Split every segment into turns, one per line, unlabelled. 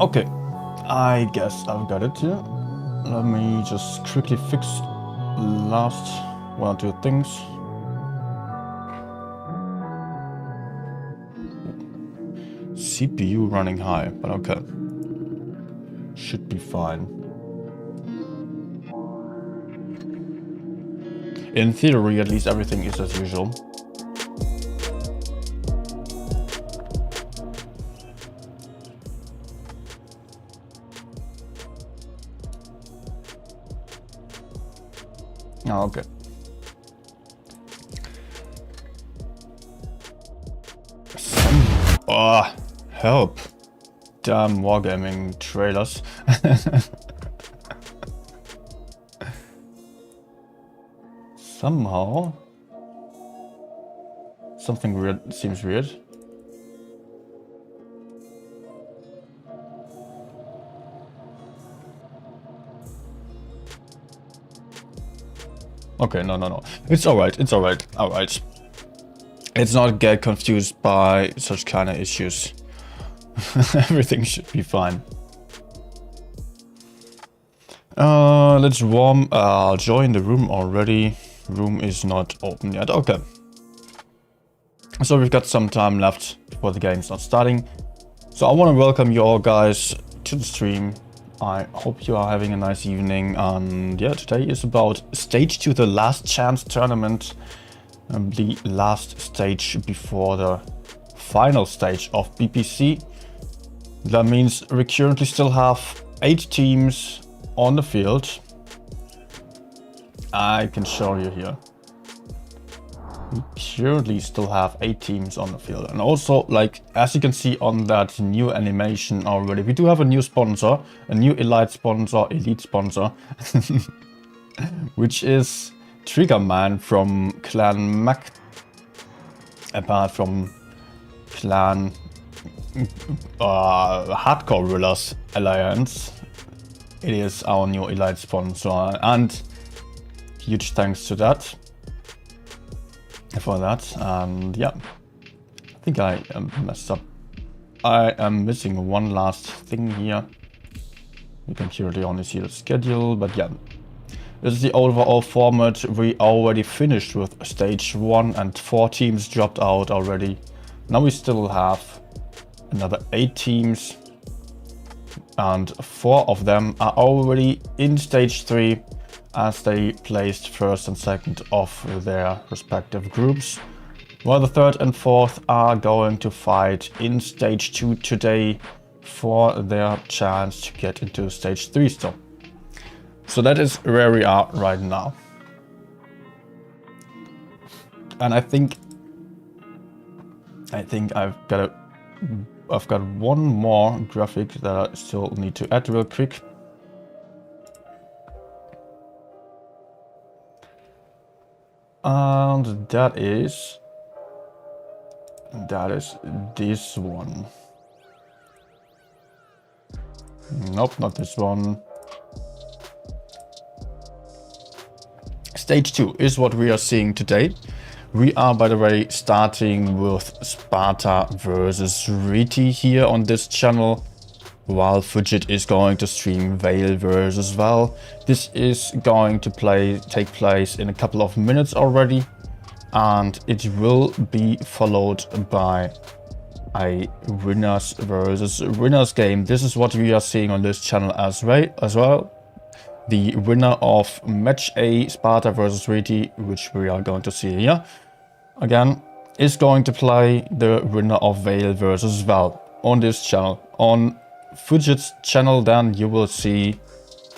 Okay, I guess I've got it here. Let me just quickly fix last one or two things. CPU running high, but okay. Should be fine. In theory, at least everything is as usual. Oh, okay. Oh, help. Damn wargaming trailers. Somehow something weird seems weird. Okay, no. It's alright, alright. Let's not get confused by such kind of issues. Everything should be fine. Let's join the room already. Room is not open yet. Okay. So we've got some time left before the game's not starting. So I want to welcome you all guys to the stream. I hope you are having a nice evening. And yeah, today is about stage 2, the last chance tournament. The last stage before the final stage of Bpc. That means we currently still have 8 teams on the field. I can show you here. We currently still have 8 teams on the field. And also, like, as you can see on that new animation already, we do have a new sponsor, a new elite sponsor, which is Triggerman from Clan Mac. Apart from Clan Hardcore Rulers Alliance, it is our new elite sponsor, and huge thanks to that. For that, and yeah, I think I messed up. I am missing one last thing here. You can currently only see the schedule, but yeah, this is the overall format. We already finished with stage 1 and 4 teams dropped out already. Now we still have another 8 teams, and 4 of them are already in stage 3. As they placed first and second of their respective groups, while the third and fourth are going to fight in stage 2 today for their chance to get into stage 3 still. So that is where we are right now. And I think I've got one more graphic that I still need to add real quick. And that is this one. Nope, not this one. Stage 2 is what we are seeing today. We are, by the way, starting with SPRTA versus Reti here on this channel, while Fujit is going to stream Vale versus Val. This is going to take place in a couple of minutes already, and it will be followed by a winners versus winners game. This is what we are seeing on this channel as well. The winner of match A, SPRTA versus Reti, which we are going to see here again, is going to play the winner of Vale versus Val on this channel. On Fujit's channel, then you will see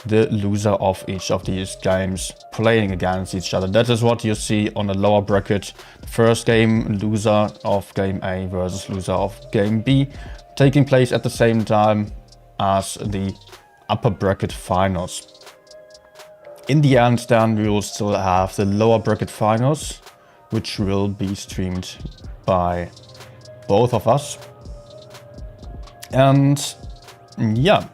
the loser of each of these games playing against each other. That is what you see on the lower bracket. First game, loser of game A versus loser of game B, taking place at the same time as the upper bracket finals. In the end, then we will still have the lower bracket finals, which will be streamed by both of us. And yeah,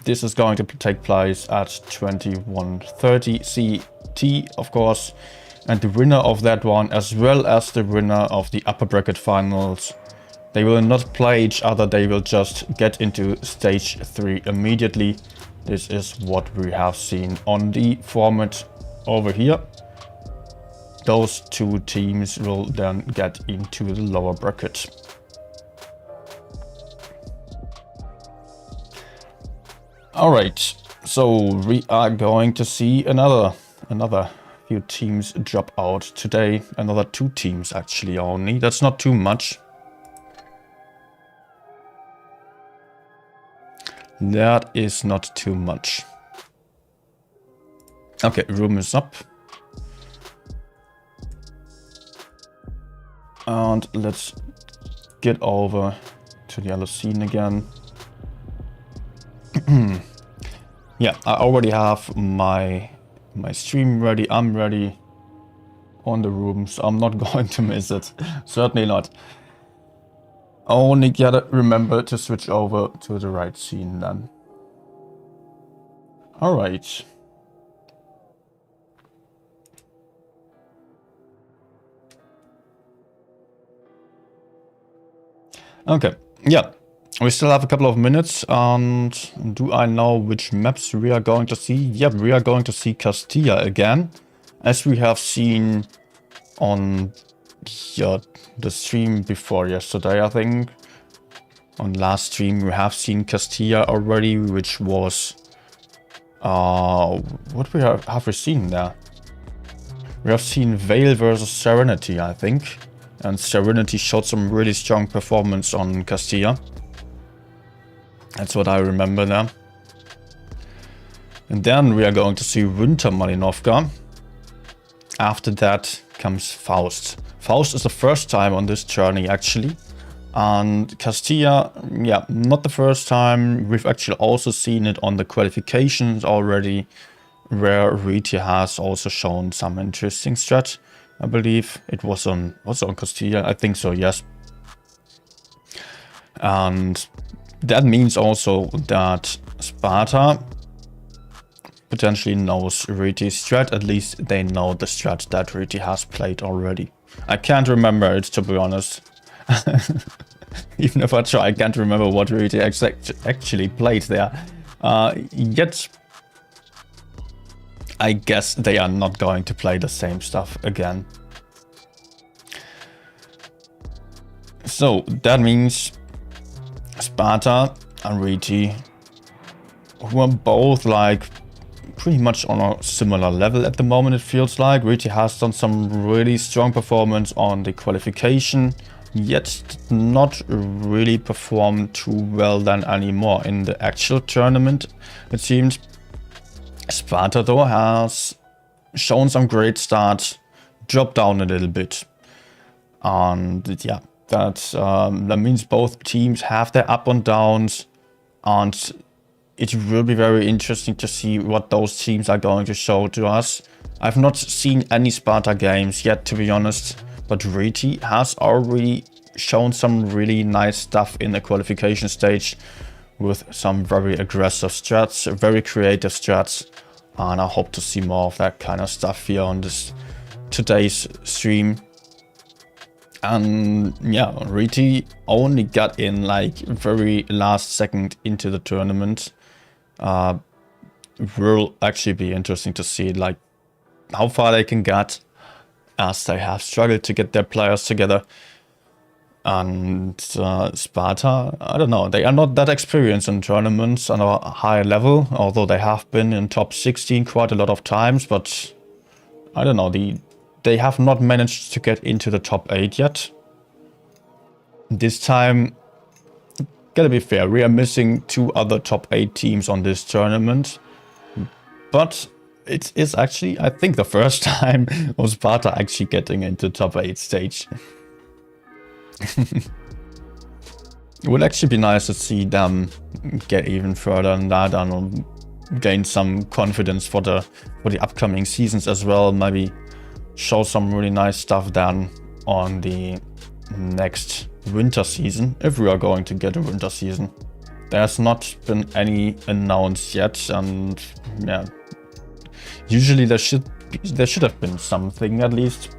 this is going to take place at 21:30 CT, of course. And the winner of that one, as well as the winner of the upper bracket finals, They will not play each other, they will just get into stage 3 immediately. This is what we have seen on the format over here. Those two teams will then get into the lower bracket. Alright, so we are going to see another few teams drop out today. Another 2 teams actually only. That's not too much. That is not too much. Okay, room is up. And let's get over to the other scene again. Yeah, I already have my stream ready. I'm ready on the room, so I'm not going to miss it. Certainly not. Only gotta remember to switch over to the right scene then. Alright. Okay, yeah. We still have a couple of minutes, and do I know which maps we are going to see? Yep, we are going to see Castilla again, as we have seen on the stream before yesterday, I think. On last stream we have seen Castilla already, which was... what have we seen there? We have seen Vale versus Serenity, I think. And Serenity showed some really strong performance on Castilla. That's what I remember there. And then we are going to see Winter Malinovka. After that comes Faust. Faust is the first time on this journey actually. And Castilla, yeah, not the first time. We've actually also seen it on the qualifications already, where Riti has also shown some interesting strat. I believe it was on Castilla. I think so, yes. And that means also that Sparta potentially knows Riti's strat. At least they know the strat that Riti has played already. I can't remember it, to be honest. Even if I try, I can't remember what Riti actually played there. Yet, I guess they are not going to play the same stuff again. So that means Sparta and Riti, who are both like pretty much on a similar level at the moment, it feels like. Riti has done some really strong performance on the qualification, yet did not really perform too well then anymore in the actual tournament, it seems. Sparta though has shown some great start, dropped down a little bit, and yeah, that means both teams have their up and downs, and it will be very interesting to see what those teams are going to show to us. I've not seen any Sparta games yet, to be honest, but Riti has already shown some really nice stuff in the qualification stage with some very aggressive strats, very creative strats, and I hope to see more of that kind of stuff here on this today's stream. And yeah, Riti only got in like very last second into the tournament. Will actually be interesting to see like how far they can get, as they have struggled to get their players together. And Sparta, I don't know, they are not that experienced in tournaments on a high level, although they have been in top 16 quite a lot of times, but I don't know, they have not managed to get into the top 8 yet. This time, gotta be fair, we are missing 2 other top 8 teams on this tournament, but it is actually, I think, the first time of Sparta actually getting into top 8 stage. It would actually be nice to see them get even further than that and gain some confidence for the upcoming seasons as well. Maybe show some really nice stuff then on the next winter season, if we are going to get a winter season. There's not been any announced yet, and yeah, usually there should have been something at least.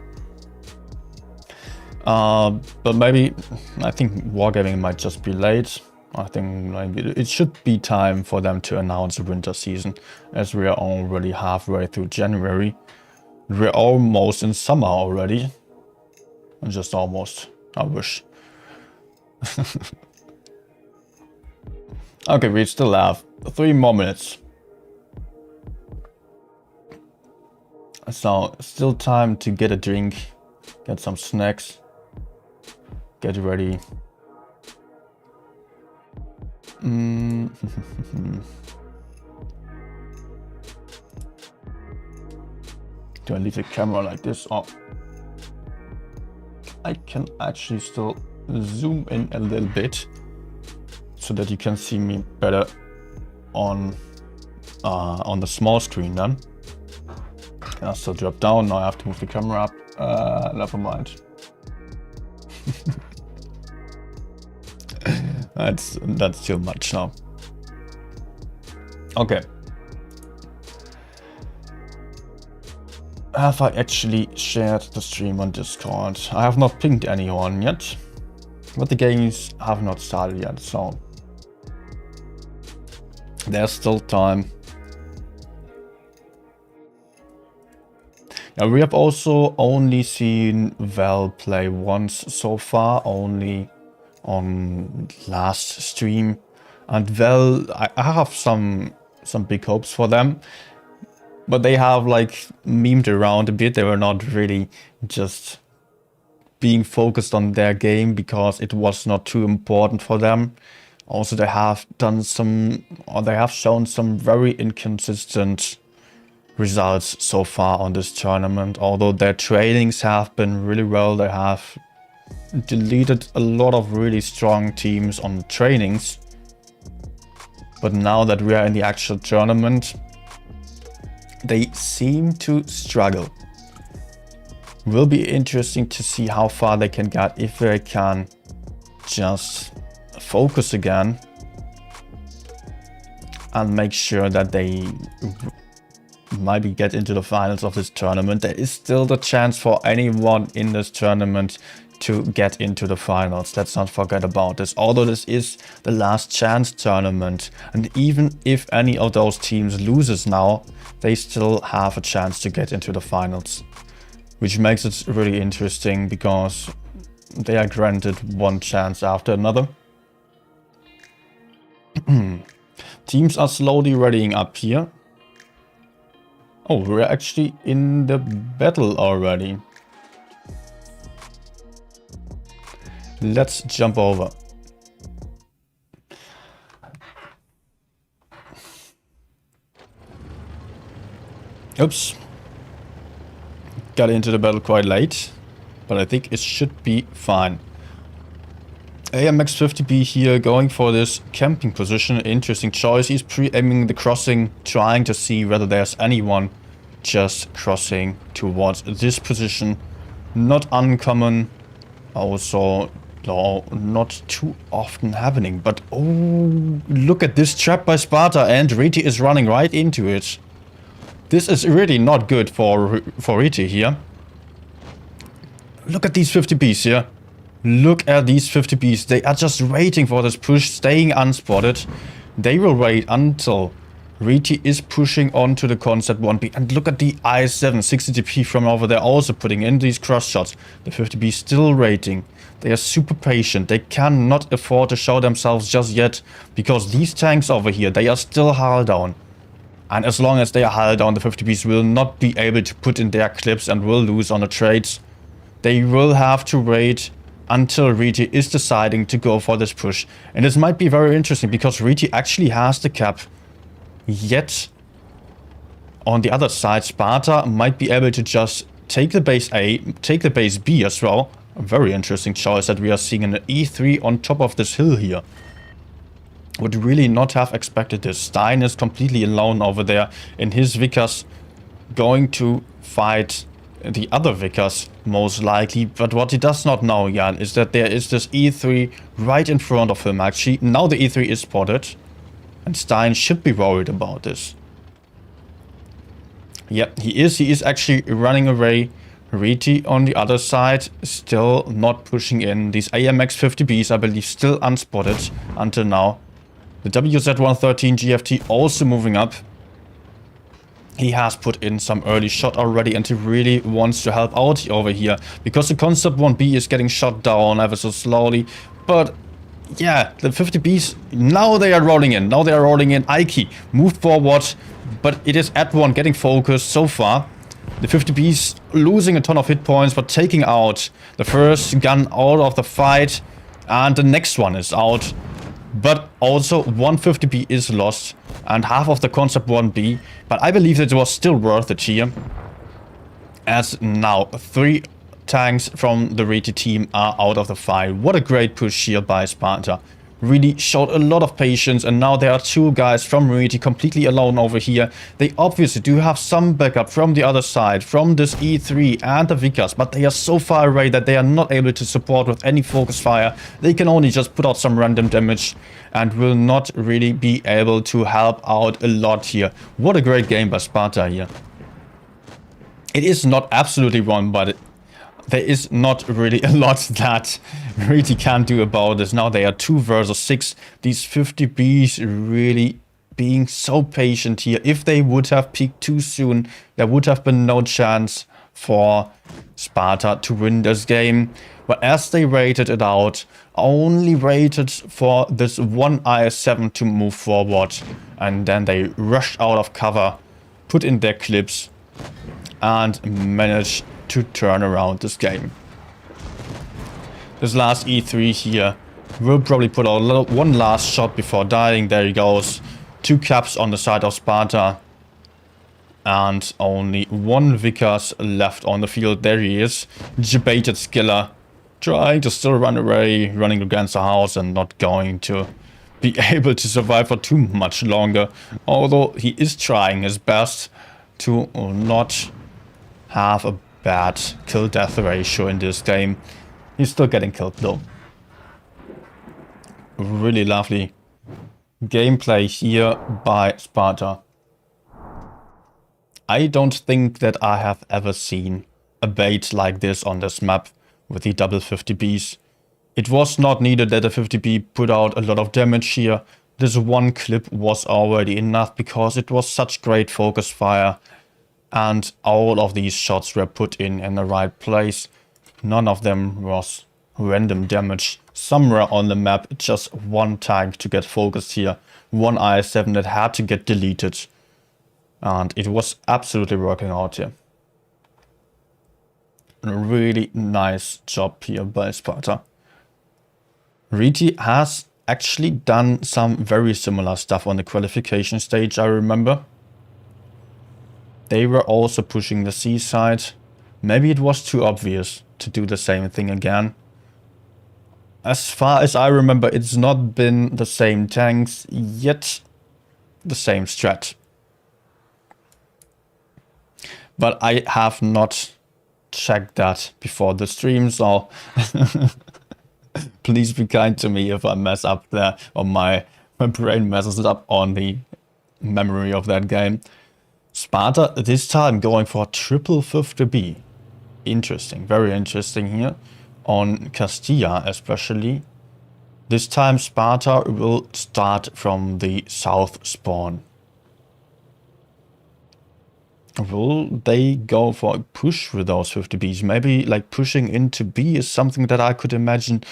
But maybe, I think Wargaming might just be late. I think like it should be time for them to announce the winter season, as we are already halfway through January. We're almost in summer already. Just almost, I wish. Okay, we still have 3 more minutes. So, still time to get a drink, get some snacks, get ready. Do I leave the camera like this? Oh, I can actually still zoom in a little bit so that you can see me better on the small screen then. Can I still drop down? Now I have to move the camera up. Never mind. That's too much now. Okay. Have I actually shared the stream on Discord? I have not pinged anyone yet, but the games have not started yet, so there's still time. Yeah, we have also only seen Val play once so far, only on last stream, and Val, I have some big hopes for them. But they have like memed around a bit. They were not really just being focused on their game because it was not too important for them. Also, they have done they have shown some very inconsistent results so far on this tournament. Although their trainings have been really well, they have deleted a lot of really strong teams on the trainings. But now that we are in the actual tournament, they seem to struggle. Will be interesting to see how far they can get, if they can just focus again and make sure that they maybe get into the finals of this tournament. There is still the chance for anyone in this tournament to get into the finals. Let's not forget about this. Although this is the last chance tournament, and even if any of those teams loses now, they still have a chance to get into the finals, which makes it really interesting because they are granted one chance after another. Teams are slowly readying up here. Oh, we're actually in the battle already. Let's jump over. Oops. Got into the battle quite late, but I think it should be fine. AMX50B here going for this camping position. Interesting choice. He's pre-aiming the crossing, trying to see whether there's anyone just crossing towards this position. Not uncommon. Also, no, not too often happening. But oh, look at this trap by Sparta, and Riti is running right into it. This is really not good for Riti here. Look at these 50Bs here. Look at these 50Bs. They are just waiting for this push, staying unspotted. They will wait until Riti is pushing onto the concept 1B. And look at the I7 60TP from over there also putting in these cross shots. The 50B still waiting. They are super patient. They cannot afford to show themselves just yet, because these tanks over here, they are still hull down. And as long as they are hull down, the 50Bs will not be able to put in their clips and will lose on the trades. They will have to wait until Riti is deciding to go for this push. And this might be very interesting because Riti actually has the cap. Yet, on the other side, Sparta might be able to just take the base A, take the base B as well. A very interesting choice that we are seeing an E3 on top of this hill here. Would really not have expected this. Stein is completely alone over there in his Vickers, going to fight the other Vickers most likely. But what he does not know yet is that there is this E3 right in front of him actually. Now the E3 is spotted, and Stein should be worried about this. Yeah, he is actually running away Reti on the other side, still not pushing in. These AMX 50Bs, I believe, still unspotted until now. The WZ113 GFT also moving up. He has put in some early shot already, and he really wants to help out over here. Because the Concept 1B is getting shot down ever so slowly. But yeah, the 50Bs, now they are rolling in. Now they are rolling in. Aiki, move forward. But it is Ad1 getting focused so far. The 50Bs losing a ton of hit points, but taking out the first gun out of the fight. And the next one is out. But also 150B is lost. And half of the Concept 1B. But I believe that it was still worth it here. As now 3 tanks from the Reti team are out of the fight. What a great push here by SPRTA. Really showed a lot of patience, and now there are 2 guys from Reti completely alone over here. They obviously do have some backup from the other side, from this E3 and the Vikas, but they are so far away that they are not able to support with any focus fire. They can only just put out some random damage and will not really be able to help out a lot here. What a great game by SPRTA here. It is not absolutely wrong, but there is not really a lot that Reti can do about this. Now they are 2 versus 6. These 50Bs really being so patient here. If they would have peaked too soon, there would have been no chance for SPRTA to win this game. But as they waited it out, only waited for this one IS-7 to move forward. And then they rushed out of cover, put in their clips, and managed to turn around this game. This last E3 here will probably put out one last shot before dying. There he goes. 2 caps on the side of SPRTA. And only 1 Vikas left on the field. There he is. Debated Skiller. Trying to still run away. Running against the house and not going to be able to survive for too much longer. Although he is trying his best to not have a bad kill-death ratio in this game. He's still getting killed though. Really lovely gameplay here by SPRTA. I don't think that I have ever seen a bait like this on this map with the double 50Bs. It was not needed that a 50B put out a lot of damage here. This one clip was already enough because it was such great focus fire. And all of these shots were put in the right place. None of them was random damage. Somewhere on the map, just 1 tank to get focused here. 1 IS-7 that had to get deleted. And it was absolutely working out here. A really nice job here by SPRTA. Reti has actually done some very similar stuff on the qualification stage, I remember. They were also pushing the seaside. Maybe it was too obvious to do the same thing again. As far as I remember, it's not been the same tanks, yet the same strat. But I have not checked that before the stream, so please be kind to me if I mess up there, or my brain messes up on the memory of that game. SPRTA this time going for a triple 50B. Interesting, very interesting here. On Castilla especially. This time SPRTA will start from the south spawn. Will they go for a push with those 50Bs? Maybe like pushing into B is something that I could imagine.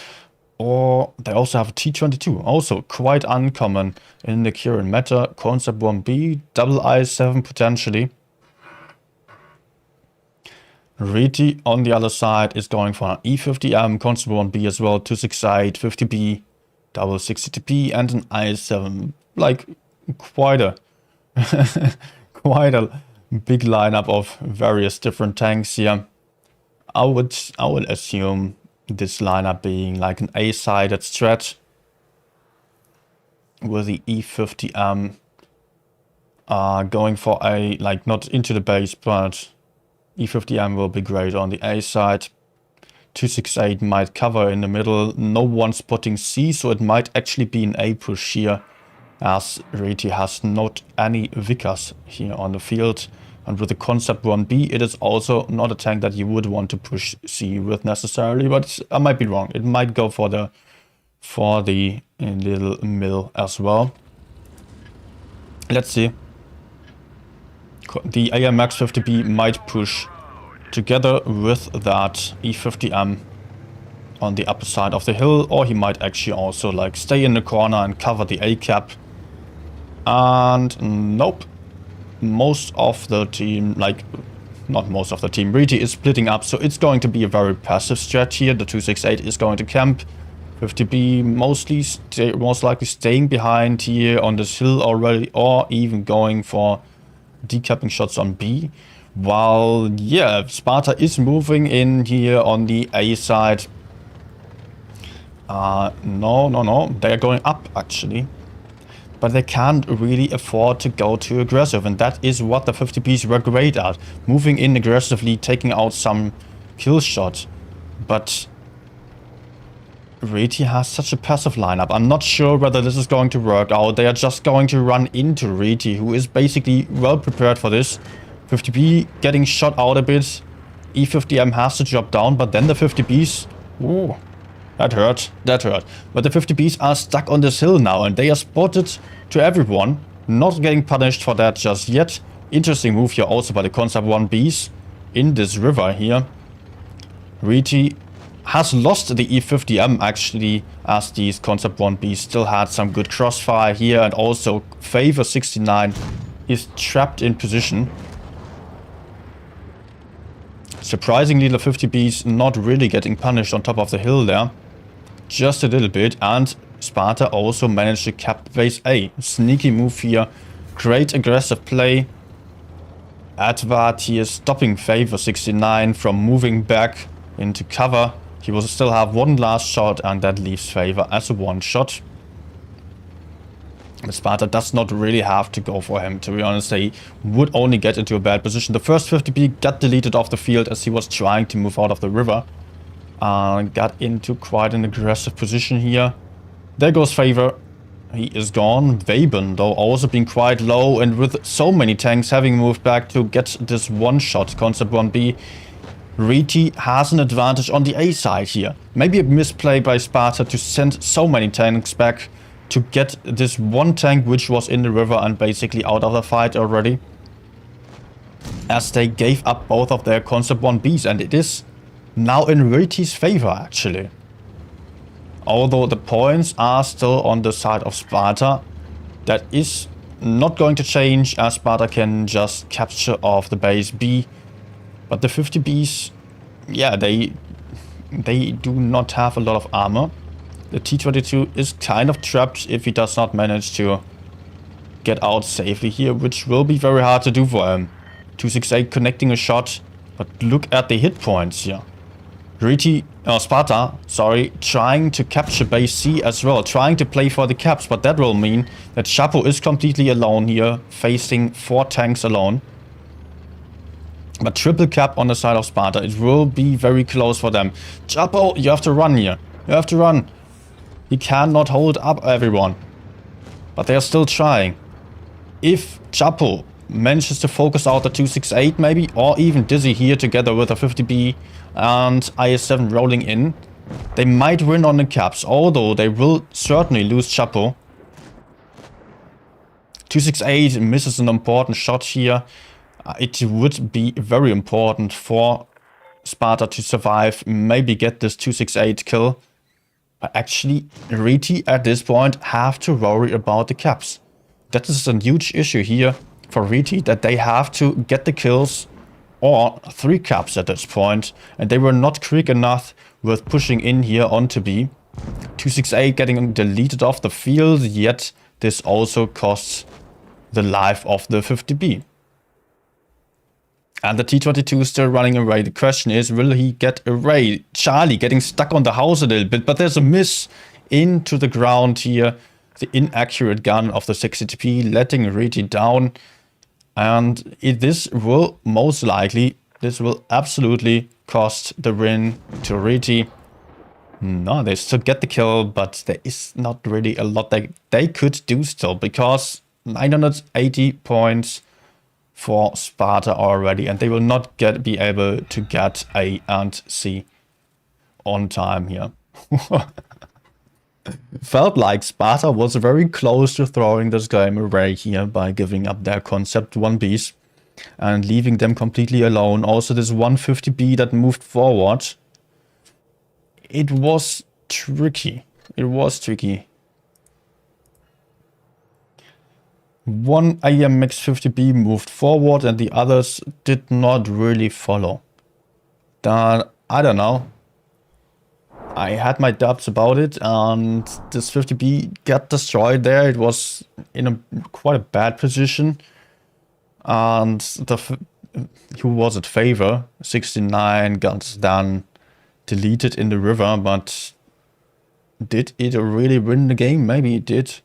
Or they also have a T-22, also quite uncommon in the current meta. Concept 1B, double IS-7 potentially. Reti on the other side is going for an E50M, Concept 1B as well, 268, 50B, double 60TP and an IS-7. Like quite a quite a big lineup of various different tanks here. I would assume this lineup being like an A-sided strat with the E50M going for a, like, not into the base, but E50M will be great on the A side. 268 might cover in the middle. No one spotting C, so it might actually be an A push here, as Reti has not any Vikas here on the field. And with the Concept 1B, it is also not a tank that you would want to push C with necessarily, but I might be wrong. It might go for the little mill as well. Let's see. The AMX 50B might push together with that E50M on the upper side of the hill, or he might actually also like stay in the corner and cover the A cap. And nope, most of the team, like not most of the team, Reti is splitting up, so it's going to be a very passive strat here. The 268 is going to camp. 50B most likely staying behind here on this hill already, or even going for decapping shots on B. While, yeah, Sparta is moving in here on the A side. No, they're going up actually. But they can't really afford to go too aggressive, and that is what the 50Bs were great at. Moving in aggressively, taking out some kill shots. But Reti has such a passive lineup. I'm not sure whether this is going to work out. They are just going to run into Reti, who is basically well prepared for this. 50B getting shot out a bit. E50M has to drop down, but then the 50Bs... Ooh, that hurt. That hurt. But the 50Bs are stuck on this hill now, and they are spotted to everyone. Not getting punished for that just yet. Interesting move here also by the Concept 1Bs in this river here. Reti has lost the E50M actually, as these Concept 1Bs still had some good crossfire here, and also Favor 69 is trapped in position. Surprisingly, the 50Bs not really getting punished on top of the hill there. Just a little bit, and Sparta also managed to cap base A. Sneaky move here, great aggressive play. Advart here stopping Favor 69 from moving back into cover. He will still have one last shot, and that leaves Favor as a one shot. But Sparta does not really have to go for him, to be honest. They would only get into a bad position. The first 50B got deleted off the field as he was trying to move out of the river. Got into quite an aggressive position here. There goes Favor. He is gone. Waben, though, also being quite low, and with so many tanks having moved back to get this one shot, Concept 1B, Reti has an advantage on the A side here. Maybe a misplay by Sparta to send so many tanks back to get this one tank which was in the river and basically out of the fight already, as they gave up both of their Concept 1Bs, and it is now in Reti's favor actually. Although the points are still on the side of Sparta, that is not going to change, as Sparta can just capture off the base B. But the 50Bs, yeah, they do not have a lot of armor. The T-22 is kind of trapped if he does not manage to get out safely here, which will be very hard to do for him. 268 connecting a shot, but look at the hit points here. Sparta, trying to capture base C as well, trying to play for the caps, but that will mean that Chapo is completely alone here, facing 4 tanks alone. But triple cap on the side of Sparta, it will be very close for them. Chapo, you have to run here. You have to run. He cannot hold up everyone. But they are still trying. If Chapo manages to focus out the 268 maybe, or even Dizzy here together with a 50B and IS-7 rolling in, they might win on the caps, although they will certainly lose Chapo. 268 misses an important shot here. It would be very important for Sparta to survive, maybe get this 268 kill. But actually, Reti at this point have to worry about the caps. That is a huge issue here for Reti, that they have to get the kills or 3 caps at this point, and they were not quick enough with pushing in here onto B. 268 getting deleted off the field, yet this also costs the life of the 50B. And the T-22 still running away. The question is, will he get away? Charlie getting stuck on the house a little bit, but there's a miss into the ground here. The inaccurate gun of the 60TP letting Reti down. And this will most likely, this will absolutely cost the win to Reti. No, they still get the kill, but there is not really a lot they could do still, because 980 points for Sparta already, and they will not be able to get A and C on time here. Felt like Sparta was very close to throwing this game away here by giving up their concept 1Bs and leaving them completely alone. Also this 150B that moved forward, it was tricky. It was tricky. One AMX 50B moved forward and the others did not really follow. That, I don't know. I had my doubts about it, and this 50B got destroyed there. It was in quite a bad position. And who was it? Favor 69 got then deleted in the river, but did it really win the game? Maybe it did.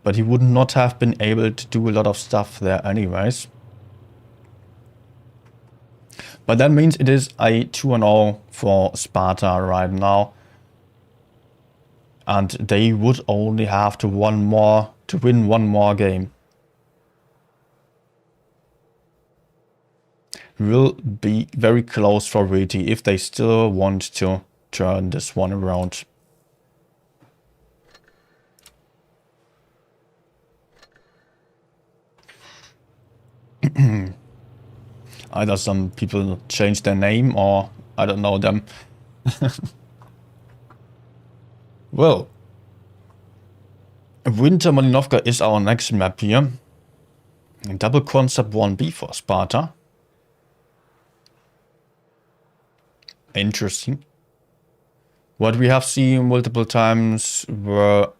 But he would not have been able to do a lot of stuff there anyways. But that means it is a 2-0 for Sparta right now. And they would only have to win one more game. Will be very close for Reti if they still want to turn this one around. Either some people change their name or I don't know them. Well, Winter Malinovka is our next map here. Double concept 1B for Sparta. Interesting. What we have seen multiple times were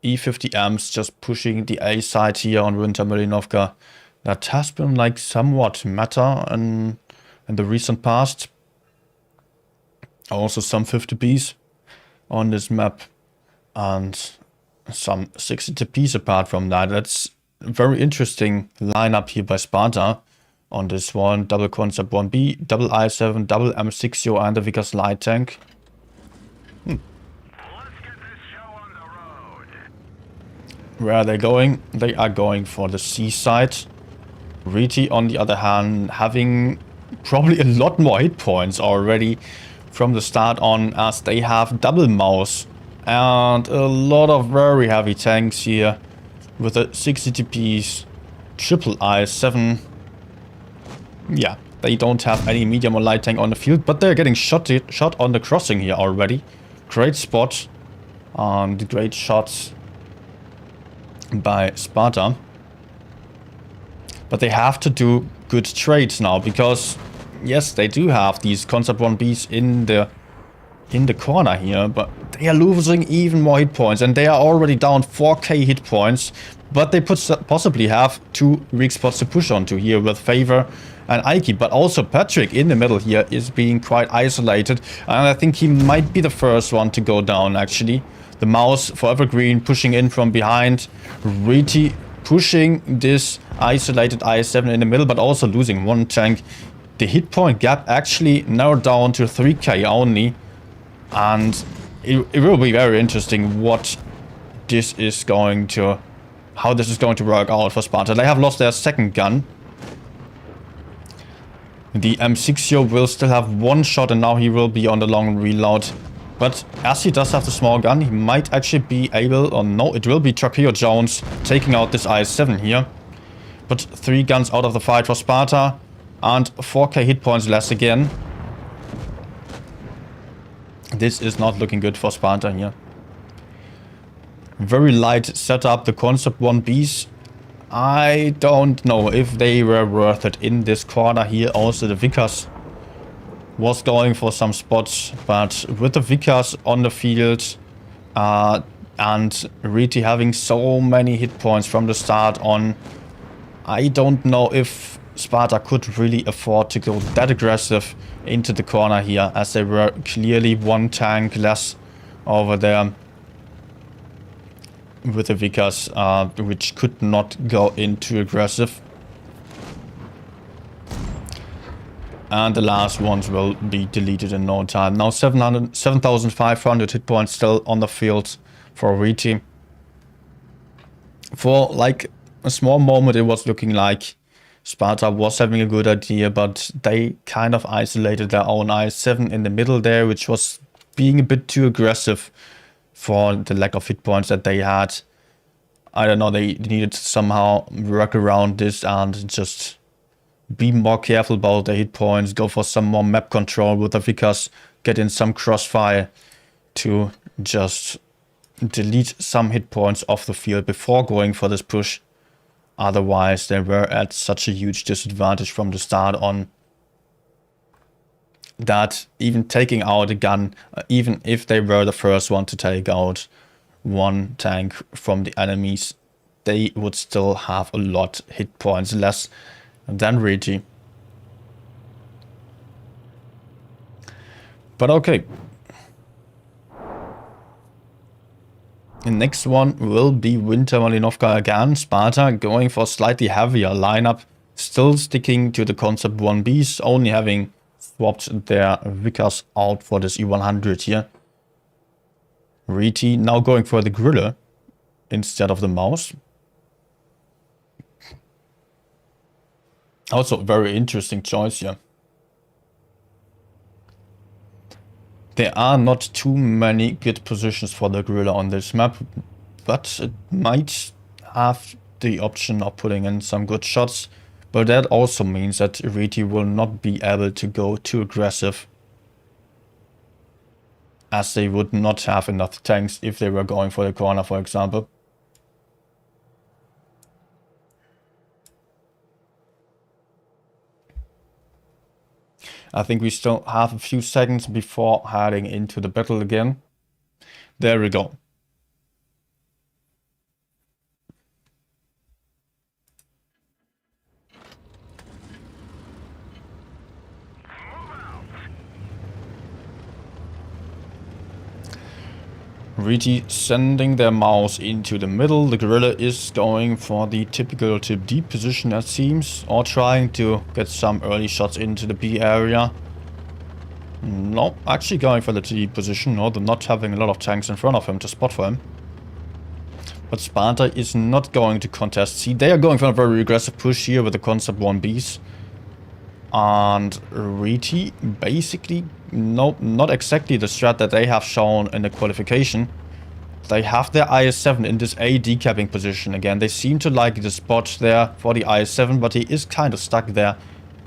E50Ms just pushing the A side here on Winter Malinovka. That has been like somewhat meta in the recent past. Also some 50Bs on this map and some 60Bs apart from that. That's a very interesting lineup here by Sparta on this one. Double concept 1B, double I7, double M60 and the Vickers light tank. Let's get this show on the road. Where are they going? They are going for the C side. Reti, on the other hand, having probably a lot more hit points already from the start on, as they have double mouse and a lot of very heavy tanks here with a 60TPs, triple I7. Yeah, they don't have any medium or light tank on the field, but they're getting shot on the crossing here already. Great spot and great shots by Sparta. But they have to do good trades now, because yes, they do have these concept 1Bs in the corner here, but they are losing even more hit points, and they are already down 4k hit points. But they possibly have two weak spots to push onto here with Favor and Aiki, but also Patrick in the middle here is being quite isolated, and I think he might be the first one to go down actually. The mouse for Evergreen pushing in from behind, Reti pushing this isolated I7 in the middle, but also losing one tank. The hit point gap actually narrowed down to 3k only, and it will be very interesting what this is going to, how this is going to work out for Sparta. They have lost their second gun. The M60 will still have one shot, and now he will be on the long reload. But as he does have the small gun, he might actually be able, or no, it will be Torpedo Jones taking out this I7 here. But 3 guns out of the fight for Sparta, and 4k hit points less again. This is not looking good for Sparta here. Very light setup, the concept 1Bs. I don't know if they were worth it in this corner here. Also the Vickers was going for some spots, but with the Vickers on the field and Reti having so many hit points from the start on, I don't know if Sparta could really afford to go that aggressive into the corner here, as they were clearly one tank less over there with the Vickers, which could not go into aggressive. And the last ones will be deleted in no time. Now 7,500 hit points still on the field for Reti. For like a small moment it was looking like Sparta was having a good idea, but they kind of isolated their own I7 in the middle there, which was being a bit too aggressive for the lack of hit points that they had. I don't know, they needed to somehow work around this and just be more careful about the hit points, go for some more map control with the Vickers, get in some crossfire to just delete some hit points off the field before going for this push. Otherwise, they were at such a huge disadvantage from the start on that even taking out a gun, even if they were the first one to take out one tank from the enemies, they would still have a lot hit points less than Reti. But okay. The next one will be Winter Malinovka again. Sparta going for a slightly heavier lineup, still sticking to the concept 1Bs, only having swapped their Vickers out for this E100 here. Reti now going for the Griller instead of the Mouse. Also very interesting choice here. There are not too many good positions for the Gorilla on this map, but it might have the option of putting in some good shots. But that also means that Reti will not be able to go too aggressive, as they would not have enough tanks if they were going for the corner, for example. I think we still have a few seconds before heading into the battle again. There we go. Reti sending their mouse into the middle. The Gorilla is going for the typical tip deep position, it seems, or trying to get some early shots into the B area. No, actually going for the deep position, or not having a lot of tanks in front of him to spot for him. But Sparta is not going to contest. See, they are going for a very aggressive push here with the concept 1Bs. And Reti basically, no, not exactly the strat that they have shown in the qualification. They have their IS-7 in this A decapping position again. They seem to like the spot there for the IS-7, but he is kind of stuck there.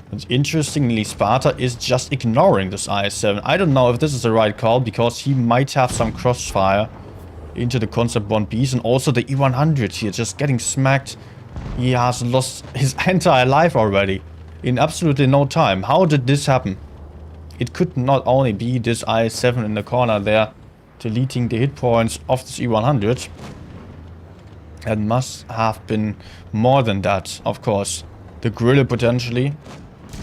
And interestingly, Sparta is just ignoring this IS-7. I don't know if this is the right call, because he might have some crossfire into the concept 1Bs, and also the E100 here just getting smacked. He has lost his entire life already in absolutely no time. How did this happen? It could not only be this IS-7 in the corner there, deleting the hit points of this E100. It must have been more than that, of course. The Gorilla potentially.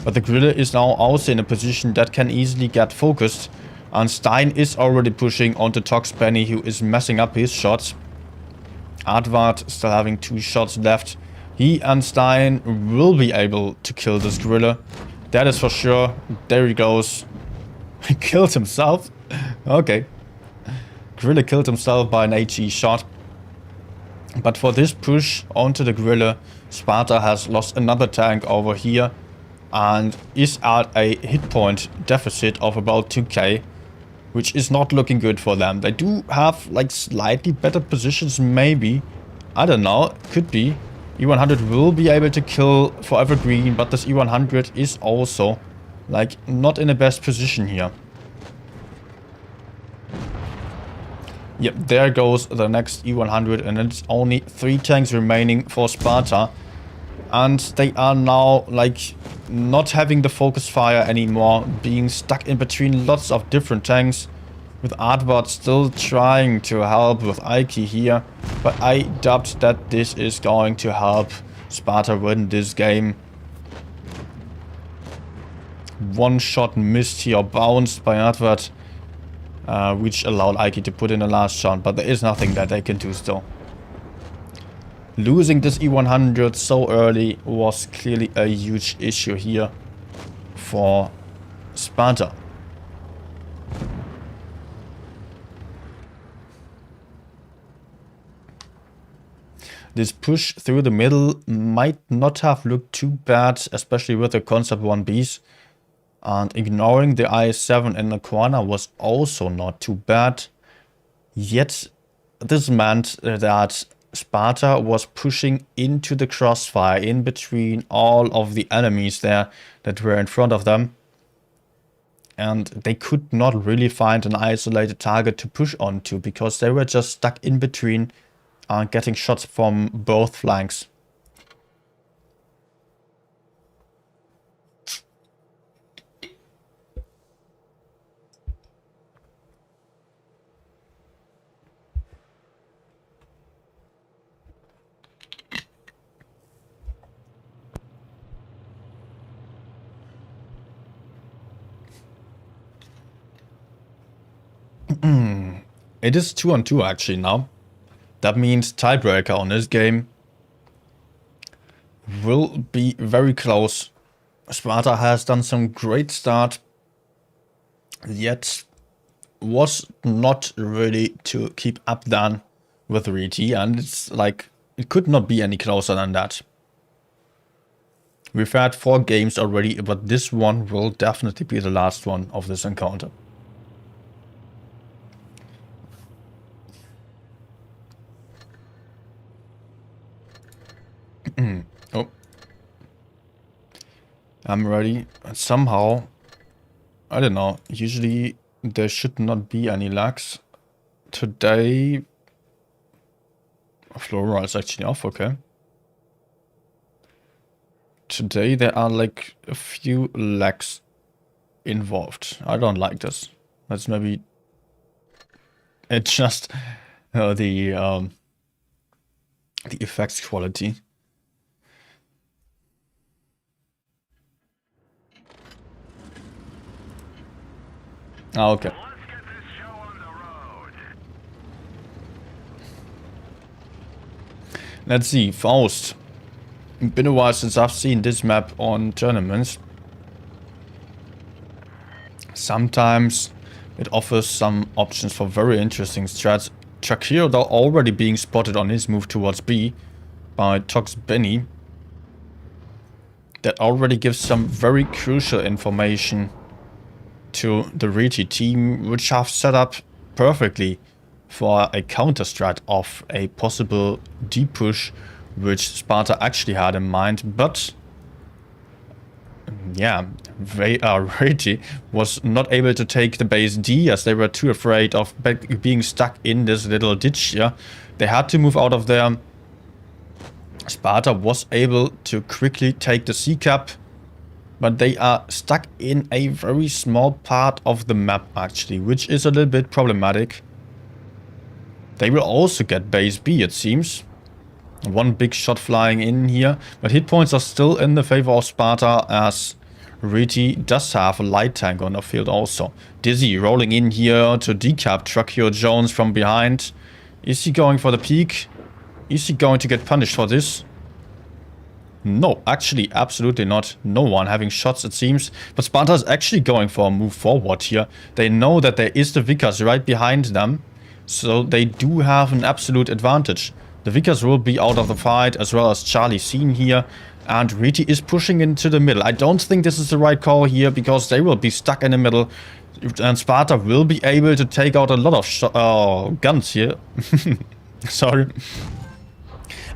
But the Gorilla is now also in a position that can easily get focused. And Stein is already pushing onto Tox Benny, who is messing up his shots. Advart still having 2 shots left. He and Stein will be able to kill this Gorilla. That is for sure. There he goes. He killed himself. Okay. Gorilla killed himself by an HE shot. But for this push onto the Gorilla, Sparta has lost another tank over here and is at a hit point deficit of about 2k, which is not looking good for them. They do have like slightly better positions, maybe. I don't know, could be. E100 will be able to kill Forever Green, but this E100 is also like not in the best position here. Yep, there goes the next E100, and it's only 3 tanks remaining for Sparta. And they are now like not having the focus fire anymore, being stuck in between lots of different tanks, with Advart still trying to help with Aiki here. But I doubt that this is going to help Sparta win this game. One shot missed here, bounced by Advart, which allowed Aiki to put in a last shot, but there is nothing that they can do still. Losing this E100 so early was clearly a huge issue here for Sparta. This push through the middle might not have looked too bad, especially with the concept 1Bs. And ignoring the IS-7 in the corner was also not too bad. Yet this meant that Sparta was pushing into the crossfire in between all of the enemies there that were in front of them. And they could not really find an isolated target to push onto because they were just stuck in between getting shots from both flanks. It is 2-on-2 actually now. That means tiebreaker on this game will be very close. Sparta has done some great start, yet was not really to keep up then with Reti, and it's like it could not be any closer than that. We've had 4 games already, but this one will definitely be the last one of this encounter. Oh. I'm ready. Somehow, I don't know, usually there should not be any lags. Today, Flora is actually off, okay. Today there are like a few lags involved. I don't like this. That's maybe it's just the effects quality. Okay. Let's see, Faust. Been a while since I've seen this map on tournaments. Sometimes it offers some options for very interesting strats. Shakir, though, already being spotted on his move towards B by Tox Benny. That already gives some very crucial information to the Reti team, which have set up perfectly for a counter strat of a possible deep push, which Sparta actually had in mind. But yeah, Reti was not able to take the base D as they were too afraid of being stuck in this little ditch here. They had to move out of there. Sparta was able to quickly take the C cap, but they are stuck in a very small part of the map actually, which is a little bit problematic. They will also get base B, it seems. One big shot flying in here, but hit points are still in the favor of Sparta as Reti does have a light tank on the field also. Dizzy rolling in here to decap Truckio Jones from behind. Is he going for the peak? Is he going to get punished for this? No, actually, absolutely not. No one having shots, it seems. But Sparta is actually going for a move forward here. They know that there is the Vickers right behind them, so they do have an absolute advantage. The Vickers will be out of the fight, as well as Charlie seen here. And Reti is pushing into the middle. I don't think this is the right call here, because they will be stuck in the middle. And Sparta will be able to take out a lot of guns here. Sorry.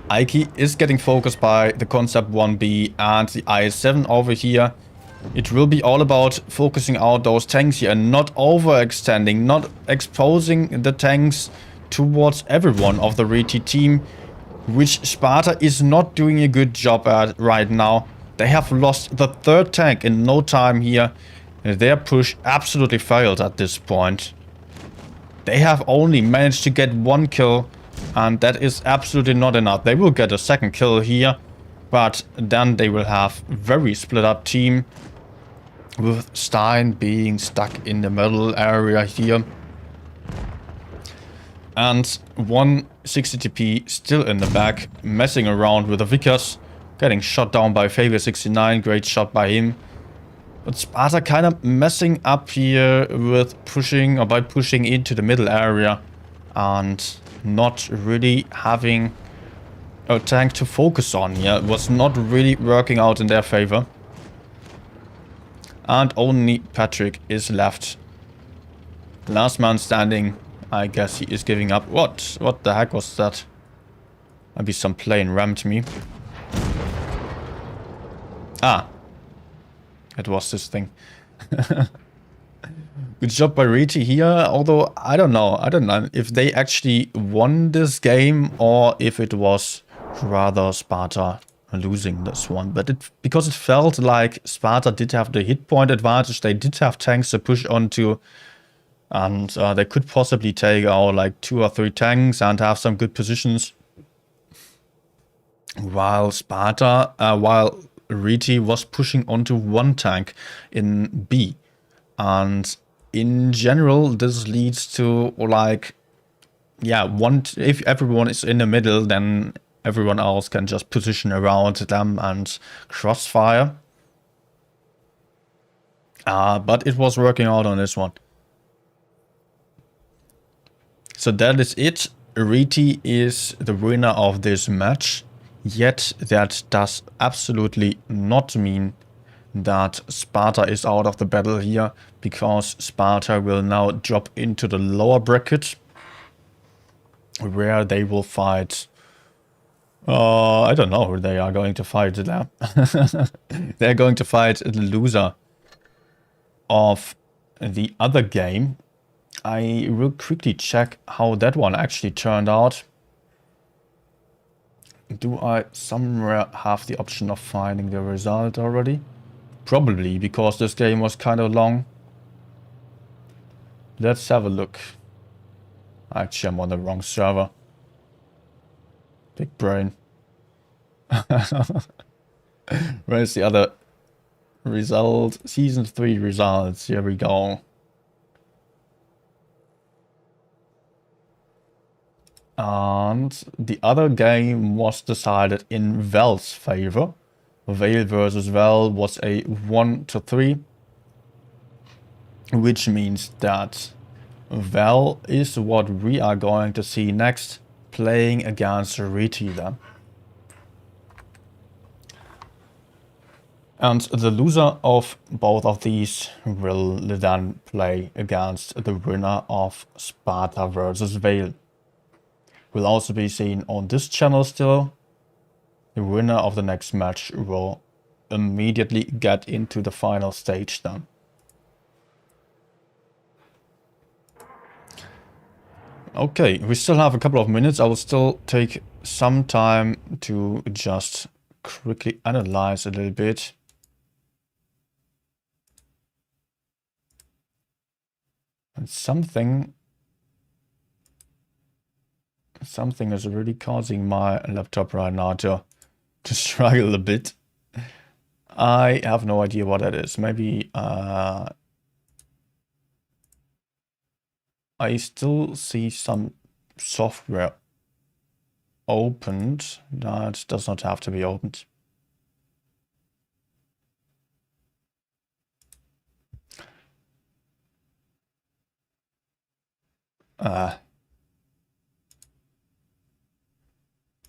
Aiki is getting focused by the Concept 1B and the IS-7 over here. It will be all about focusing out those tanks here and not overextending, not exposing the tanks towards everyone of the Reti team, which Sparta is not doing a good job at right now. They have lost the 3rd tank in no time here. Their push absolutely failed at this point. They have only managed to get 1 kill. And that is absolutely not enough. They will get a 2nd kill here, but then they will have very split up team, with Stein being stuck in the middle area here. And 160 TP still in the back, messing around with the Vickers, getting shot down by Faber69, great shot by him. But Sparta kind of messing up here with pushing, or by pushing into the middle area, and not really having a tank to focus on here. It was not really working out in their favor. And only Patrick is left. Last man standing. I guess he is giving up. What? What the heck was that? Maybe some plane rammed me. Ah. It was this thing. Good job by Riti here, although I don't know if they actually won this game or if it was rather Sparta losing this one. But because it felt like Sparta did have the hit point advantage, they did have tanks to push onto, and they could possibly take out like 2 or 3 tanks and have some good positions. While Riti was pushing onto 1 tank in B. And in general, this leads to like, yeah, if everyone is in the middle, then everyone else can just position around them and crossfire. But it was working out on this one. So that is it. Riti is the winner of this match. Yet that does absolutely not mean that Sparta is out of the battle here, because Sparta will now drop into the lower bracket, where they will fight... I don't know who they are going to fight there. They're going to fight the loser of the other game. I will quickly check how that one actually turned out. Do I somewhere have the option of finding the result already? Probably, because this game was kind of long. Let's have a look. Actually, I'm on the wrong server. Big brain. Where's the other result? Season 3 results. Here we go. And the other game was decided in Val's favor. Vale versus Val was a 1-3. Which means that Val is what we are going to see next, playing against Riti then. And the loser of both of these will then play against the winner of Sparta versus Vale. Will also be seen on this channel still. The winner of the next match will immediately get into the final stage then. Okay, we still have a couple of minutes. I will still take some time to just quickly analyze a little bit. And something is really causing my laptop right now to struggle a bit. I have no idea what that is. Maybe I still see some software opened. That does not have to be opened.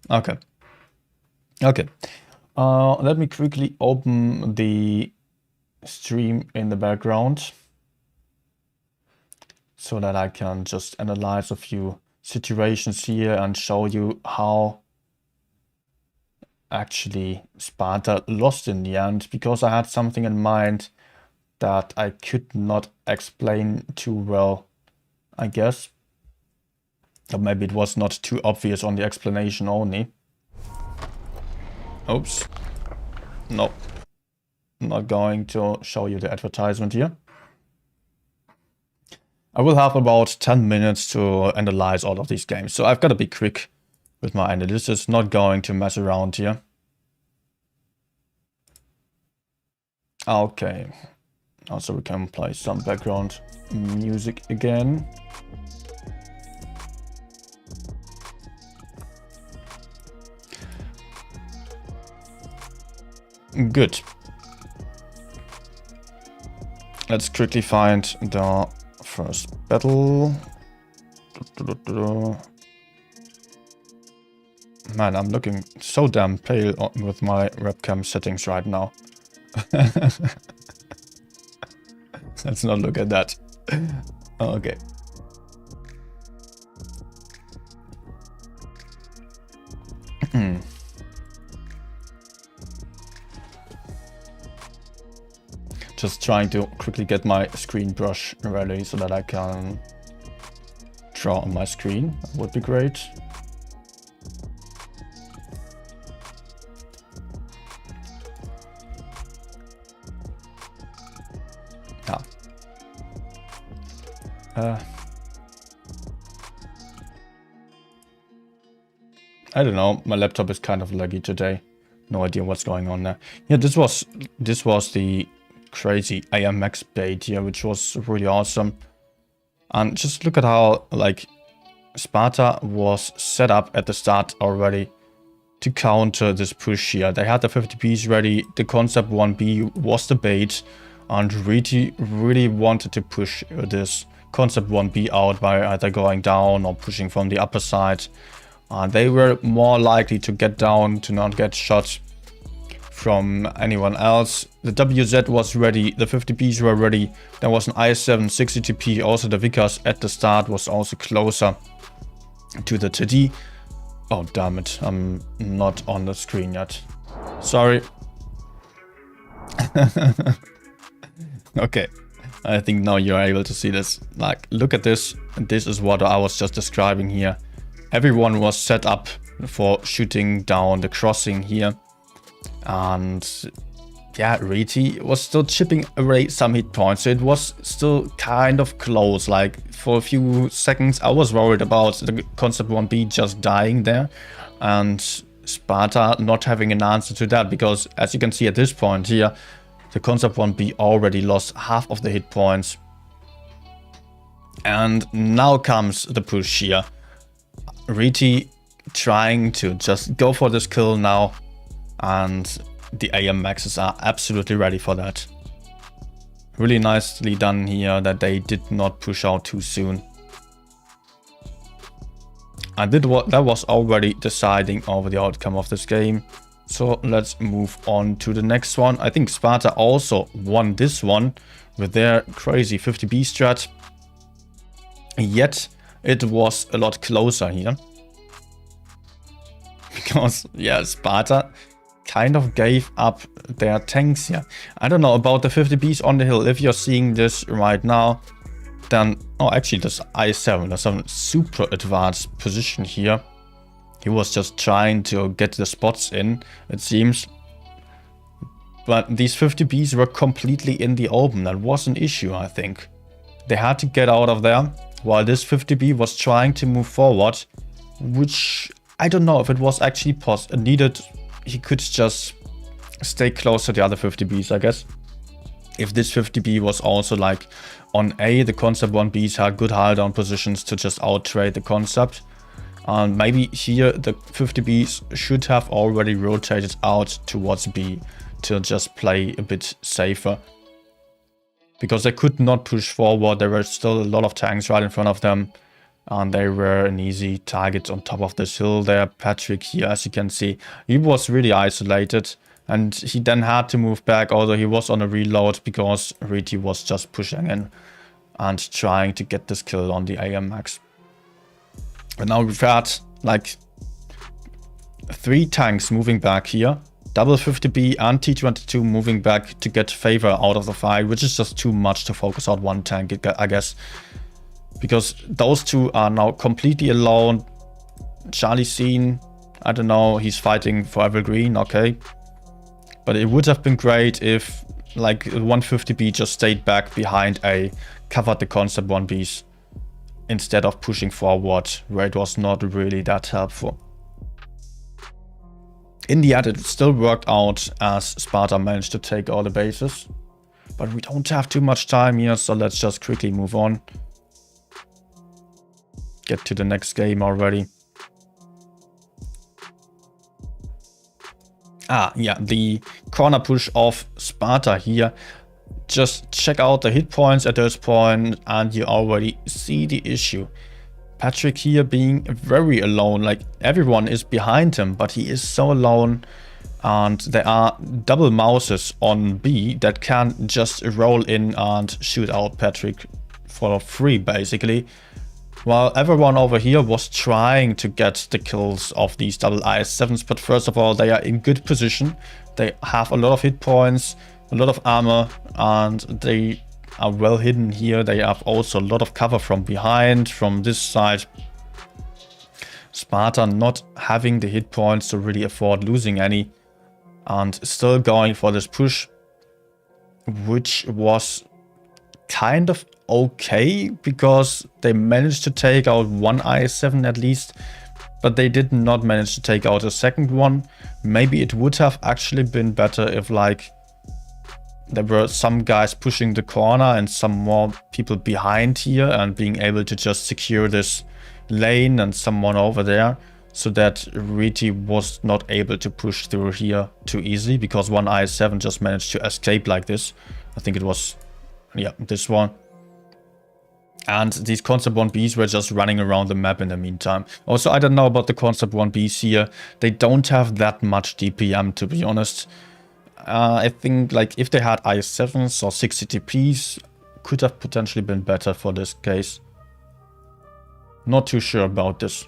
Okay. Okay. Let me quickly open the stream in the background so that I can just analyze a few situations here and show you how actually Sparta lost in the end, because I had something in mind that I could not explain too well, I guess. Or maybe it was not too obvious on the explanation only. Oops. No. I'm not going to show you the advertisement here. I will have about 10 minutes to analyze all of these games. So I've got to be quick with my analysis, not going to mess around here. Okay. Also, we can play some background music again. Good. Let's quickly find the first battle. Man, I'm looking so damn pale with my webcam settings right now. Let's not look at that. Okay. Just trying to quickly get my screen brush ready so that I can draw on my screen. That would be great. I don't know, my laptop is kind of laggy today. No idea what's going on there. Yeah, this was the crazy AMX bait here, which was really awesome. And just look at how, like, Sparta was set up at the start already to counter this push here. They had the 50Bs ready, the concept 1B was the bait, and really wanted to push this concept 1B out by either going down or pushing from the upper side. They were more likely to get down, to not get shot from anyone else. The WZ was ready, the 50Bs were ready, there was an i7 60TP, also the Vickers at the start was also closer to the TD. Oh damn it, I'm not on the screen yet. Sorry. Okay, I think now you're able to see this. Like, look at this, and this is what I was just describing here. Everyone was set up for shooting down the crossing here. And yeah, Reti was still chipping away some hit points. So it was still kind of close. Like, for a few seconds, I was worried about the concept 1B just dying there. And Sparta not having an answer to that. Because as you can see at this point here, the concept 1B already lost half of the hit points. And now comes the push here. Reti trying to just go for this kill now, and the AM Maxes are absolutely ready for that. Really nicely done here that they did not push out too soon. And that was already deciding over the outcome of this game. So let's move on to the next one. I think Sparta also won this one with their crazy 50B strat. Yet it was a lot closer here. Because, yeah, Sparta kind of gave up their tanks here. I don't know about the 50Bs on the hill. If you're seeing this right now, then... Oh, actually, this i7, there's a super advanced position here. He was just trying to get the spots in, it seems. But these 50Bs were completely in the open. That was an issue, I think. They had to get out of there, while this 50B was trying to move forward, which I don't know if it was actually needed. He could just stay close to the other 50Bs, I guess. If this 50B was also like on A, the concept 1Bs had good high down positions to just out-trade the concept. And maybe here the 50Bs should have already rotated out towards B to just play a bit safer. Because they could not push forward, there were still a lot of tanks right in front of them. And they were an easy target on top of this hill there. Patrick here, as you can see, he was really isolated. And he then had to move back, although he was on a reload because Reti was just pushing in and trying to get this kill on the AM Max. But now we've had like 3 tanks moving back here. Double 50B and T22 moving back to get favor out of the fight, which is just too much to focus on one tank, I guess. Because those two are now completely alone. Charlie seen, I don't know, he's fighting for Evergreen, okay. But it would have been great if like 150B just stayed back behind A, covered the concept 1Bs, instead of pushing forward, where it was not really that helpful. In the end, it still worked out as Sparta managed to take all the bases. But we don't have too much time here, so let's just quickly move on. Get to the next game already. Ah, yeah, the corner push of Sparta here. Just check out the hit points at this point and you already see the issue. Patrick here being very alone, like everyone is behind him, but he is so alone. And there are double mouses on B that can just roll in and shoot out Patrick for free, basically. While everyone over here was trying to get the kills of these double IS-7s, but first of all, they are in good position. They have a lot of hit points, a lot of armor, and they are well hidden here. They have also a lot of cover from behind, from this side. Sparta not having the hit points to really afford losing any, and still going for this push, which was kind of okay because they managed to take out one IS-7 at least, but they did not manage to take out a second one. Maybe it would have actually been better if like there were some guys pushing the corner and some more people behind here and being able to just secure this lane and someone over there, so that Riti was not able to push through here too easily, because one IS-7 just managed to escape like this. I think it was, yeah, this one. And these Concept 1Bs were just running around the map in the meantime. Also, I don't know about the Concept 1Bs here. They don't have that much DPM, to be honest. I think like if they had IS-7s or 60TPs, could have potentially been better for this case. Not too sure about this.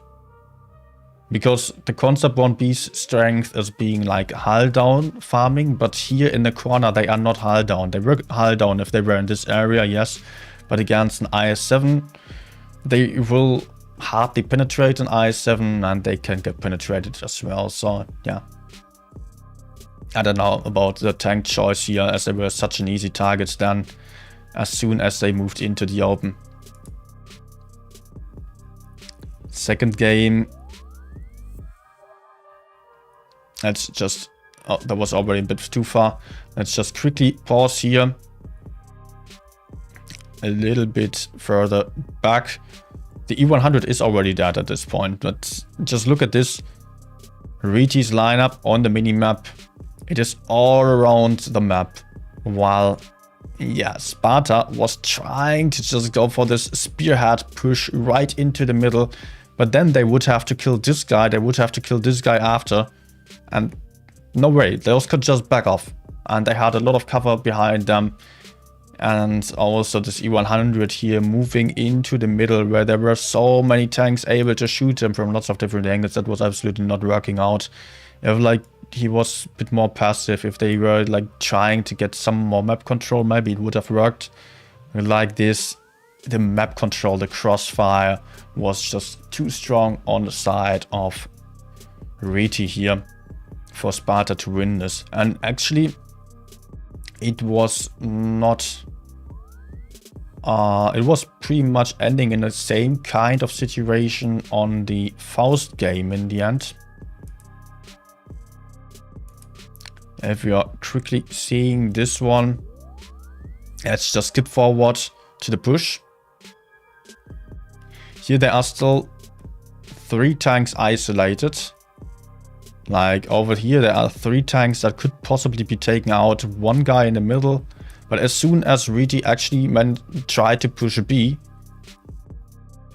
Because the Concept 1B's strength is being like hull down farming, but here in the corner they are not hull down. They were hull down if they were in this area, yes. But against an IS-7, they will hardly penetrate an IS-7 and they can get penetrated as well. So yeah, I don't know about the tank choice here, as they were such an easy target then as soon as they moved into the open. Second game. Let's just, oh, that was already a bit too far. Let's just quickly pause here. A little bit further back. The E100 is already dead at this point, but just look at this. Riti's lineup on the minimap. It is all around the map. While, yeah, Sparta was trying to just go for this spearhead push right into the middle. But then they would have to kill this guy. They would have to kill this guy after. And no way, those could just back off. And they had a lot of cover behind them. And also this E100 here moving into the middle, where there were so many tanks able to shoot them from lots of different angles. That was absolutely not working out. If like he was a bit more passive, if they were like trying to get some more map control, maybe it would have worked. Like this, the map control, the crossfire was just too strong on the side of Riti here for Sparta to win this. And actually, it was not... it was pretty much ending in the same kind of situation on the Faust game in the end. If we are quickly seeing this one, let's just skip forward to the push. Here there are still 3 tanks isolated. Like over here there are 3 tanks that could possibly be taken out, 1 guy in the middle. But as soon as Riti actually tried to push a B,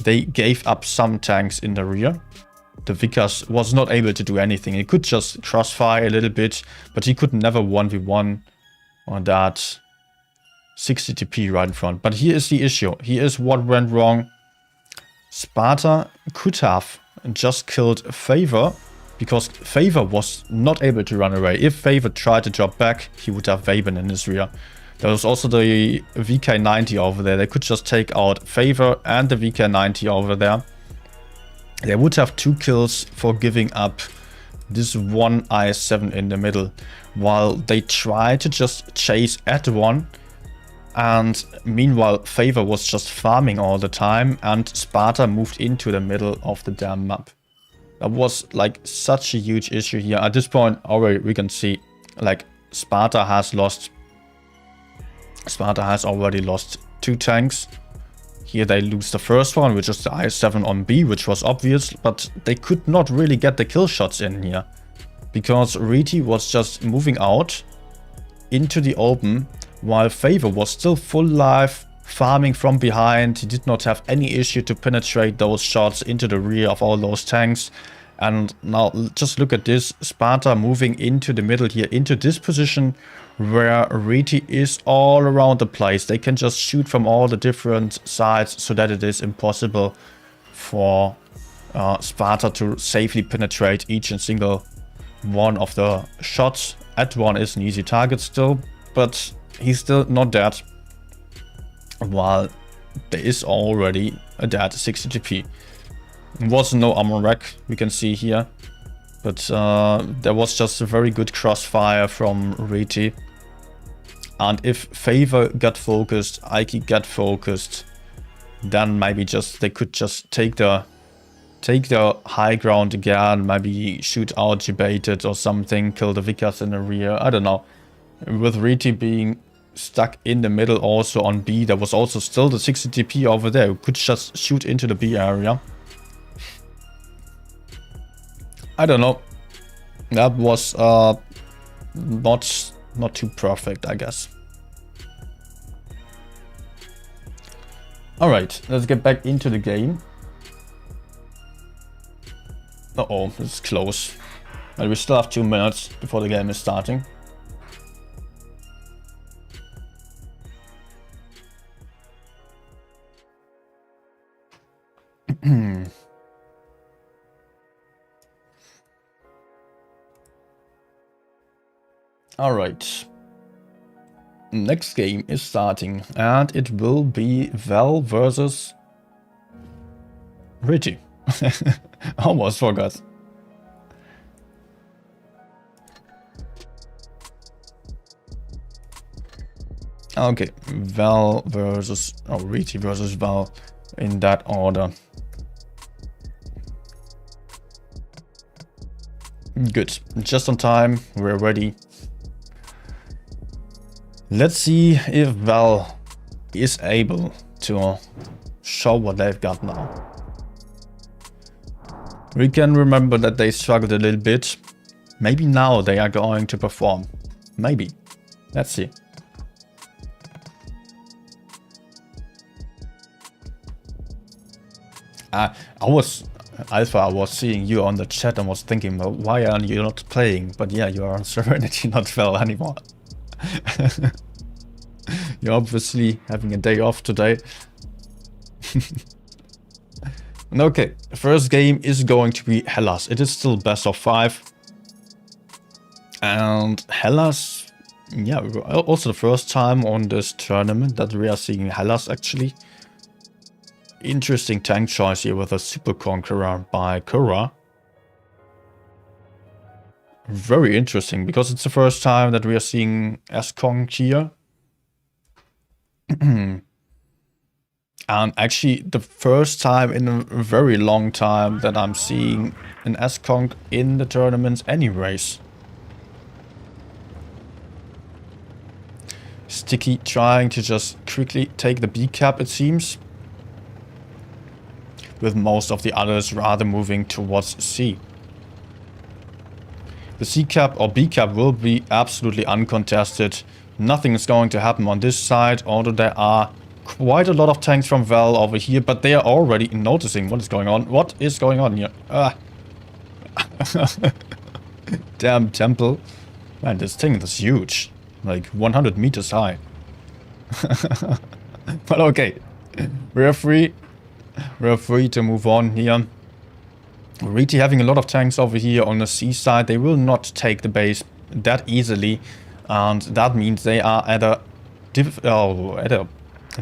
they gave up some tanks in the rear. The Vickers was not able to do anything. He could just crossfire a little bit, but he could never 1v1 on that 60 TP right in front. But here is the issue. Here is what went wrong. Sparta could have just killed Favor, because Favor was not able to run away. If Favor tried to drop back, he would have Vaben in his rear. There was also the VK90 over there. They could just take out Favor and the VK90 over there. They would have 2 kills for giving up this one IS-7 in the middle, while they tried to just chase at one. And meanwhile, Favor was just farming all the time, and Sparta moved into the middle of the damn map. That was like such a huge issue here. At this point, already we can see like Sparta has already lost 2 tanks. Here they lose the first one, which is the IS-7 on B, which was obvious, but they could not really get the kill shots in here, because Riti was just moving out into the open, while Favor was still full life farming from behind. He did not have any issue to penetrate those shots into the rear of all those tanks. And now just look at this. Sparta moving into the middle here, into this position where Reti is all around the place. They can just shoot from all the different sides so that it is impossible for Sparta to safely penetrate each and single one of the shots. At1 is an easy target still, but he's still not dead. While there is already a dead 60 GP. Was no armor rack, we can see here. But there was just a very good crossfire from Reti. And if Favor got focused, Aiki got focused, then maybe they could just take the high ground again, maybe shoot out Debated or something, kill the Vickers in the rear, I don't know. With Reti being stuck in the middle also on B, there was also still the 60 TP over there who could just shoot into the B area. I don't know. That was not too perfect, I guess. Alright, let's get back into the game. Uh-oh, this is close. But we still have 2 minutes before the game is starting. Alright. Next game is starting, and it will be Val versus Reti. Almost forgot. Okay, Val versus Reti versus Val in that order. Good, just on time, we're ready. Let's see if Val is able to show what they've got now. We can remember that they struggled a little bit. Maybe now they are going to perform. Maybe. Let's see. Alpha, I was seeing you on the chat and was thinking, well, why are you not playing? But yeah, you are on Serenity, not Val anymore. You're obviously having a day off today. Okay, first game is going to be Hellas. It is still best of 5. And Hellas, yeah, also the first time on this tournament that we are seeing Hellas actually. Interesting tank choice here with a Super Conqueror by Kura. Very interesting, because it's the first time that we are seeing S-Conq here. And actually the first time in a very long time that I'm seeing an S-Conq in the tournaments anyways. Sticky trying to just quickly take the B cap, it seems. With most of the others rather moving towards C. The C cap or B cap will be absolutely uncontested. Nothing is going to happen on this side, although there are quite a lot of tanks from Val over here, but they are already noticing what is going on. What is going on here? Damn temple. Man, this thing is huge. Like 100 meters high. But okay. We're free to move on here. Reti having a lot of tanks over here on the C side. They will not take the base that easily. And that means they are at a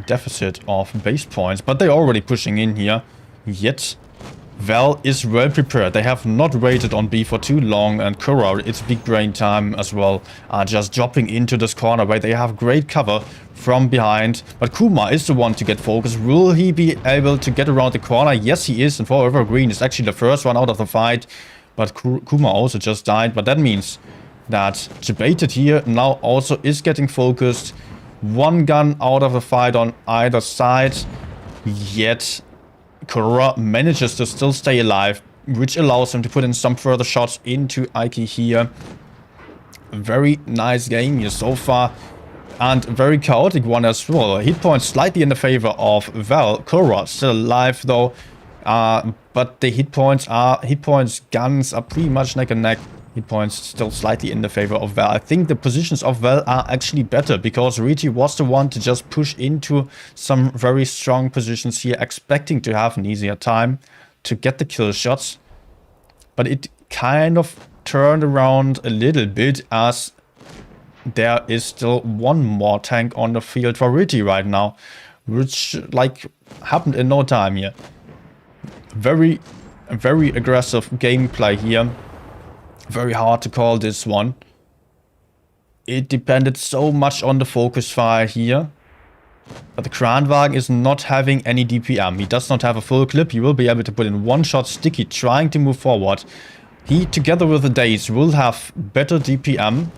deficit of base points. But they're already pushing in here. Yet Val is well prepared. They have not waited on B for too long. And Kura, it's big brain time as well. Are just dropping into this corner where they have great cover from behind. But Kuma is the one to get focused. Will he be able to get around the corner? Yes, he is. And Forever Green is actually the first one out of the fight. But Kuma also just died. But that means that Debated here now also is getting focused. One gun out of the fight on either side. Yet Kura manages to still stay alive, which allows him to put in some further shots into Aiki here. Very nice game here so far. and very chaotic one as well. Hit points slightly in the favor of Val. Korra still alive though, but the hit points, guns are pretty much neck and neck. Hit points still slightly in the favor of Val. I think the positions of Val are actually better because Riti was the one to just push into some very strong positions here, expecting to have an easier time to get the kill shots. But it kind of turned around a little bit as there is still one more tank on the field for Riti right now, which like happened in no time here. Very aggressive gameplay here. Very hard to call this one. It depended so much on the focus fire here. But the Kranwagen is not having any DPM. He does not have a full clip. He will be able to put in one shot. Sticky trying to move forward. He, together with the Daze, will have better DPM.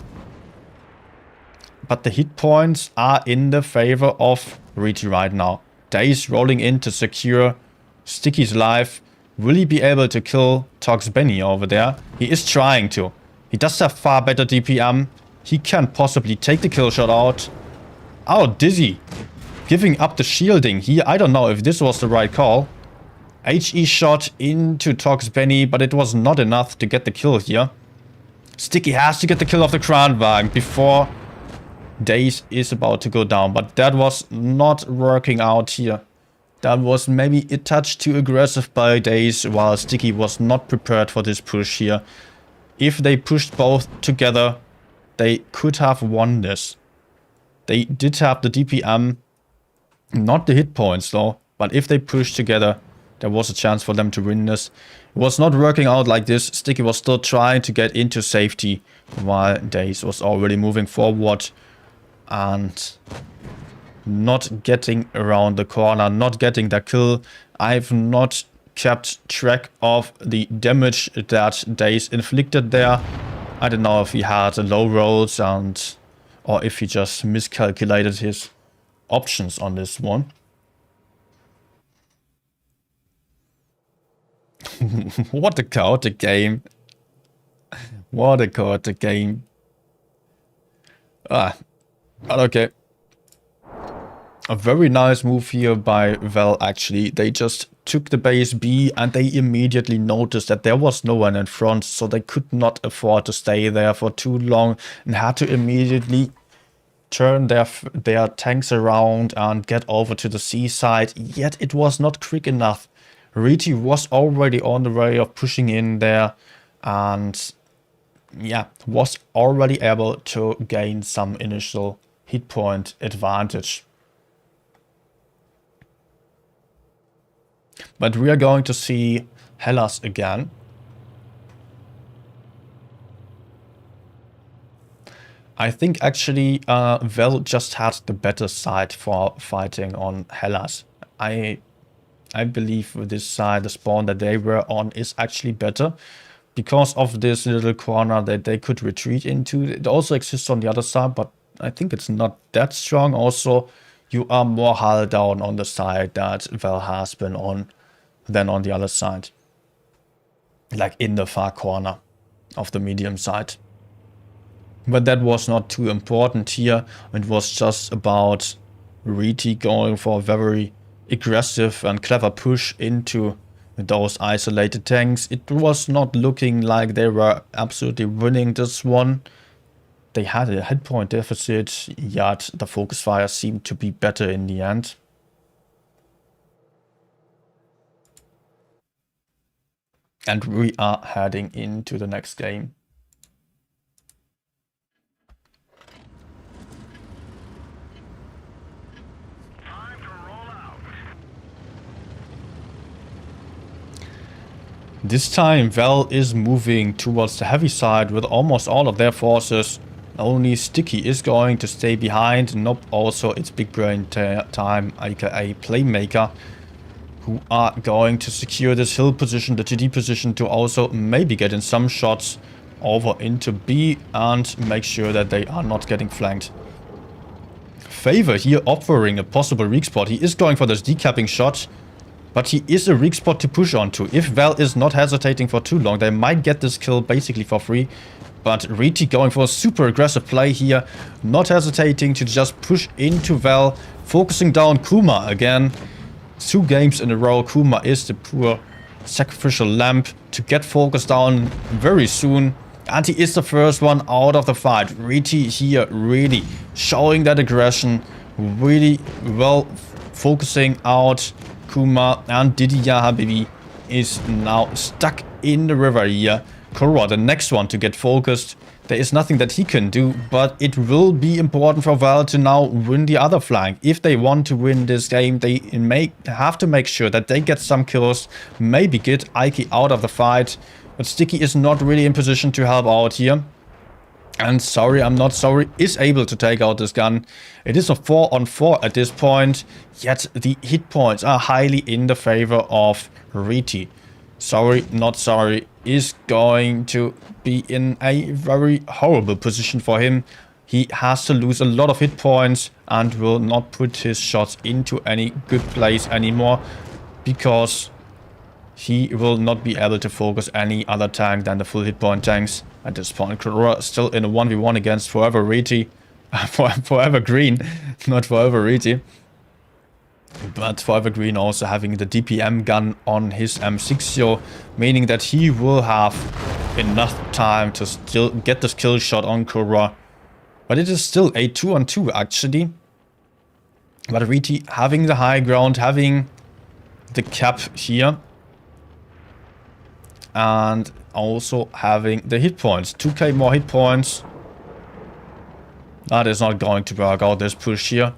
But the hit points are in the favor of Riti right now. Daze rolling in to secure Sticky's life. Will he be able to kill Tox Benny over there? He is trying to. He does have far better DPM. He can possibly take the kill shot out. Oh, Dizzy. Giving up the shielding here. I don't know if this was the right call. HE shot into Tox Benny, but it was not enough to get the kill here. Sticky has to get the kill of the Kranwagen before Daze is about to go down. But that was not working out here. That was maybe a touch too aggressive by Daze, while Sticky was not prepared for this push here. If they pushed both together, they could have won this. They did have the DPM, not the hit points though, but if they pushed together, there was a chance for them to win this. It was not working out like this. Sticky was still trying to get into safety, while Daze was already moving forward and not getting around the corner, not getting the kill. I've not kept track of the damage that Daze inflicted there. I don't know if he had low rolls or if he just miscalculated his options on this one. What a chaotic game. What a chaotic game. But okay. A very nice move here by Val actually. They just took the base B and they immediately noticed that there was no one in front, so they could not afford to stay there for too long and had to immediately turn their tanks around and get over to the seaside. Yet it was not quick enough. Riti was already on the way of pushing in there and yeah, was already able to gain some initial hit point advantage. But we are going to see Hellas again. I think actually Vel just had the better side for fighting on Hellas. I believe with this side, the spawn that they were on is actually better. Because of this little corner that they could retreat into. It also exists on the other side, but I think it's not that strong. Also, you are more hull down on the side that Vel has been on than on the other side. Like in the far corner of the medium side. But that was not too important here. It was just about Riti going for a very aggressive and clever push into those isolated tanks. It was not looking like they were absolutely winning this one. They had a hit point deficit, yet the focus fire seemed to be better in the end. And we are heading into the next game. This time Val is moving towards the heavy side with almost all of their forces. Only Sticky is going to stay behind. Nope, also it's Big Brain time, aka Playmaker, who are going to secure this hill position, the TD position, to also maybe get in some shots over into B and make sure that they are not getting flanked. Favor here offering a possible weak spot. He is going for this decapping shot. But he is a weak spot to push onto. If Val is not hesitating for too long, they might get this kill basically for free. But Reti going for a super aggressive play here, not hesitating to just push into Val, focusing down Kuma again. 2 games in a row, Kuma is the poor sacrificial lamb to get focused down very soon. And he is the first one out of the fight. Reti here really showing that aggression, really well focusing out Kuma, and Didier Habibi is now stuck in the river here. Korra, the next one to get focused. There is nothing that he can do, but it will be important for Val to now win the other flank. If they want to win this game, they have to make sure that they get some kills, maybe get Ike out of the fight. But Sticky is not really in position to help out here. And Sorry, I'm not sorry, is able to take out this gun. It is a 4-on-4 at this point, yet the hit points are highly in the favor of Reti. Sorry, not sorry, is going to be in a very horrible position for him. He has to lose a lot of hit points and will not put his shots into any good place anymore, because he will not be able to focus any other tank than the full hit point tanks at this point. Korra still in a 1v1 against Forever Reti. Forever Green, not Forever Reti. But Forever Green also having the DPM gun on his M60, meaning that he will have enough time to still get this kill shot on Korra. But it is still a 2-on-2 actually. But Reti having the high ground, having the cap here. And also having the hit points. 2k more hit points. That is not going to work out, this push here.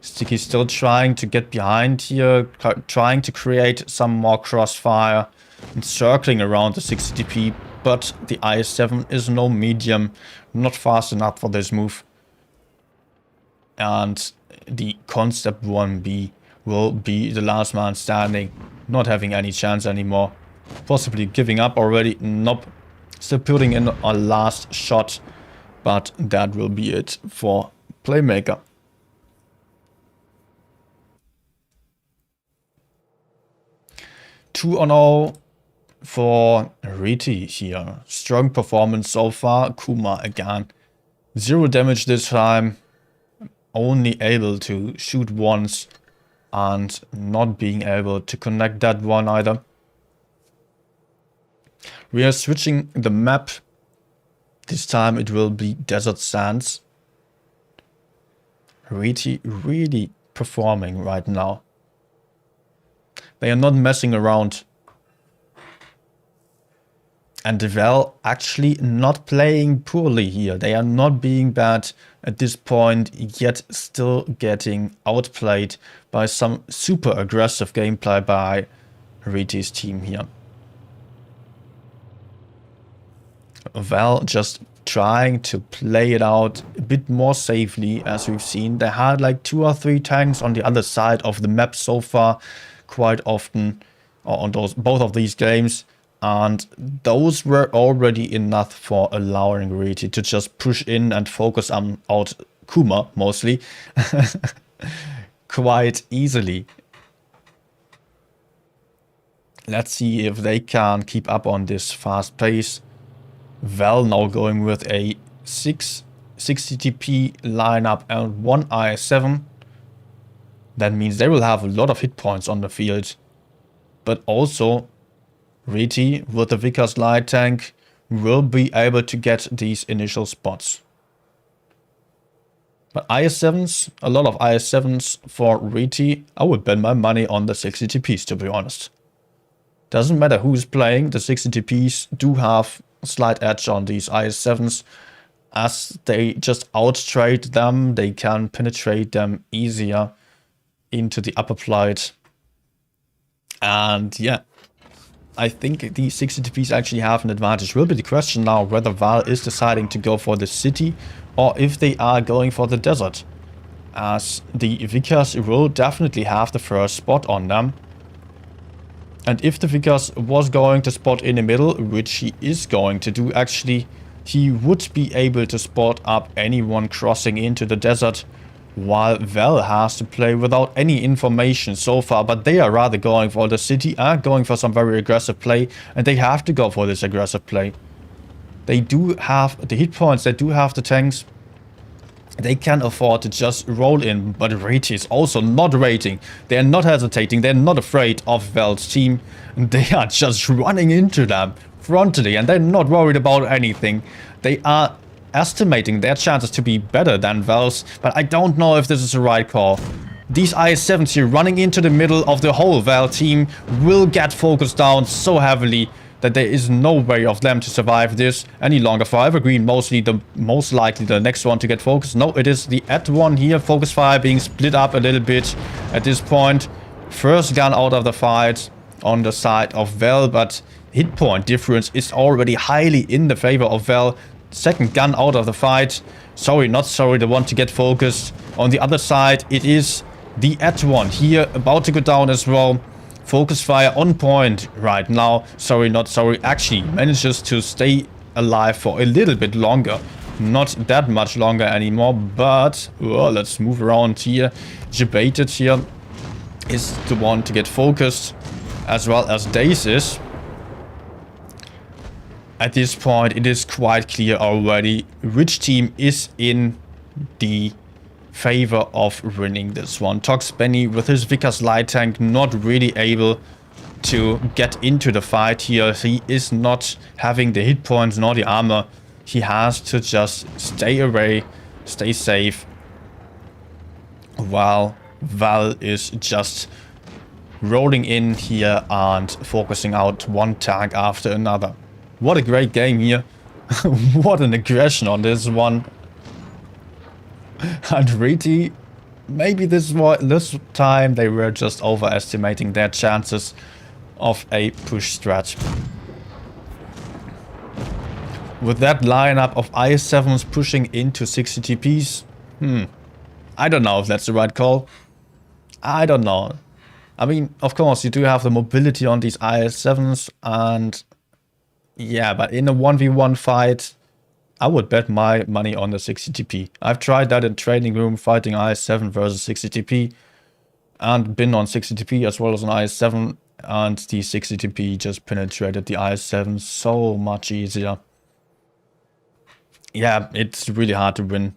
Sticky still trying to get behind here. Trying to create some more crossfire. And circling around the 60 DP. But the IS-7 is no medium. Not fast enough for this move. And the Concept 1B will be the last man standing. Not having any chance anymore. Possibly giving up already. Nope. Still putting in a last shot. But that will be it for Playmaker. Two on 0 for Reti here. Strong performance so far. Kuma again. 0 damage this time. Only able to shoot once. And not being able to connect that one either. We are switching the map. This time it will be Desert Sands. Reti really performing right now. They are not messing around. And Val actually not playing poorly here. They are not being bad at this point, yet still getting outplayed by some super aggressive gameplay by Reti's team here. Val just trying to play it out a bit more safely, as we've seen. They had like 2 or 3 tanks on the other side of the map so far, quite often, or on both of these games. And those were already enough for allowing Reti to just push in and focus on out Kuma, mostly, quite easily. Let's see if they can keep up on this fast pace. Val now going with a 60 TP lineup and 1 IS-7. That means they will have a lot of hit points on the field. But also Reti with the Vickers light tank will be able to get these initial spots. But IS-7s, a lot of IS-7s for Reti. I would bet my money on the 60 TPs, to be honest. Doesn't matter who's playing, the 60 TPs do have a slight edge on these IS-7s. As they just out-trade them, they can penetrate them easier into the upper plate. And yeah, I think the 60 TPs actually have an advantage. Will be the question now whether Val is deciding to go for the city or if they are going for the desert. As the Vickers will definitely have the first spot on them. And if the Vickers was going to spot in the middle, which he is going to do actually, he would be able to spot up anyone crossing into the desert. while Val has to play without any information so far, but they are rather going for the city, are going for some very aggressive play, and they have to go for this aggressive play. They do have the hit points, they do have the tanks. They can afford to just roll in, but Reti is also not waiting. They are not hesitating, they're not afraid of Val's team. They are just running into them frontally, and they're not worried about anything. They are estimating their chances to be better than Val's, but I don't know if this is the right call. These IS-7s here running into the middle of the whole Val team will get focused down so heavily that there is no way of them to survive this any longer. For Evergreen, most likely the next one to get focused. No, it is the at one here. Focus fire being split up a little bit at this point. First gun out of the fight on the side of Val, but hit point difference is already highly in the favor of Val. Second gun out of the fight. Sorry, not sorry, the one to get focused. On the other side, it is the at one here about to go down as well. Focus fire on point right now. Sorry, not sorry. Actually manages to stay alive for a little bit longer. Not that much longer anymore, but let's move around here. Debated here is the one to get focused, as well as Daze is. At this point, it is quite clear already which team is in the favor of winning this one. Tox Benny with his Vickers light tank not really able to get into the fight here. He is not having the hit points nor the armor. He has to just stay away, stay safe, while Val is just rolling in here and focusing out one tank after another. What a great game here. What an aggression on this one. And Reti, maybe this time they were just overestimating their chances of a push strat. With that lineup of IS-7s pushing into 60 TPs, I don't know if that's the right call. I don't know. I mean, of course, you do have the mobility on these IS-7s, and yeah, but in a 1v1 fight, I would bet my money on the 60 TP. I've tried that in training room, fighting IS-7 versus 60 TP, and been on 60 TP as well as an IS-7, and the 60 TP just penetrated the IS-7 so much easier. Yeah, it's really hard to win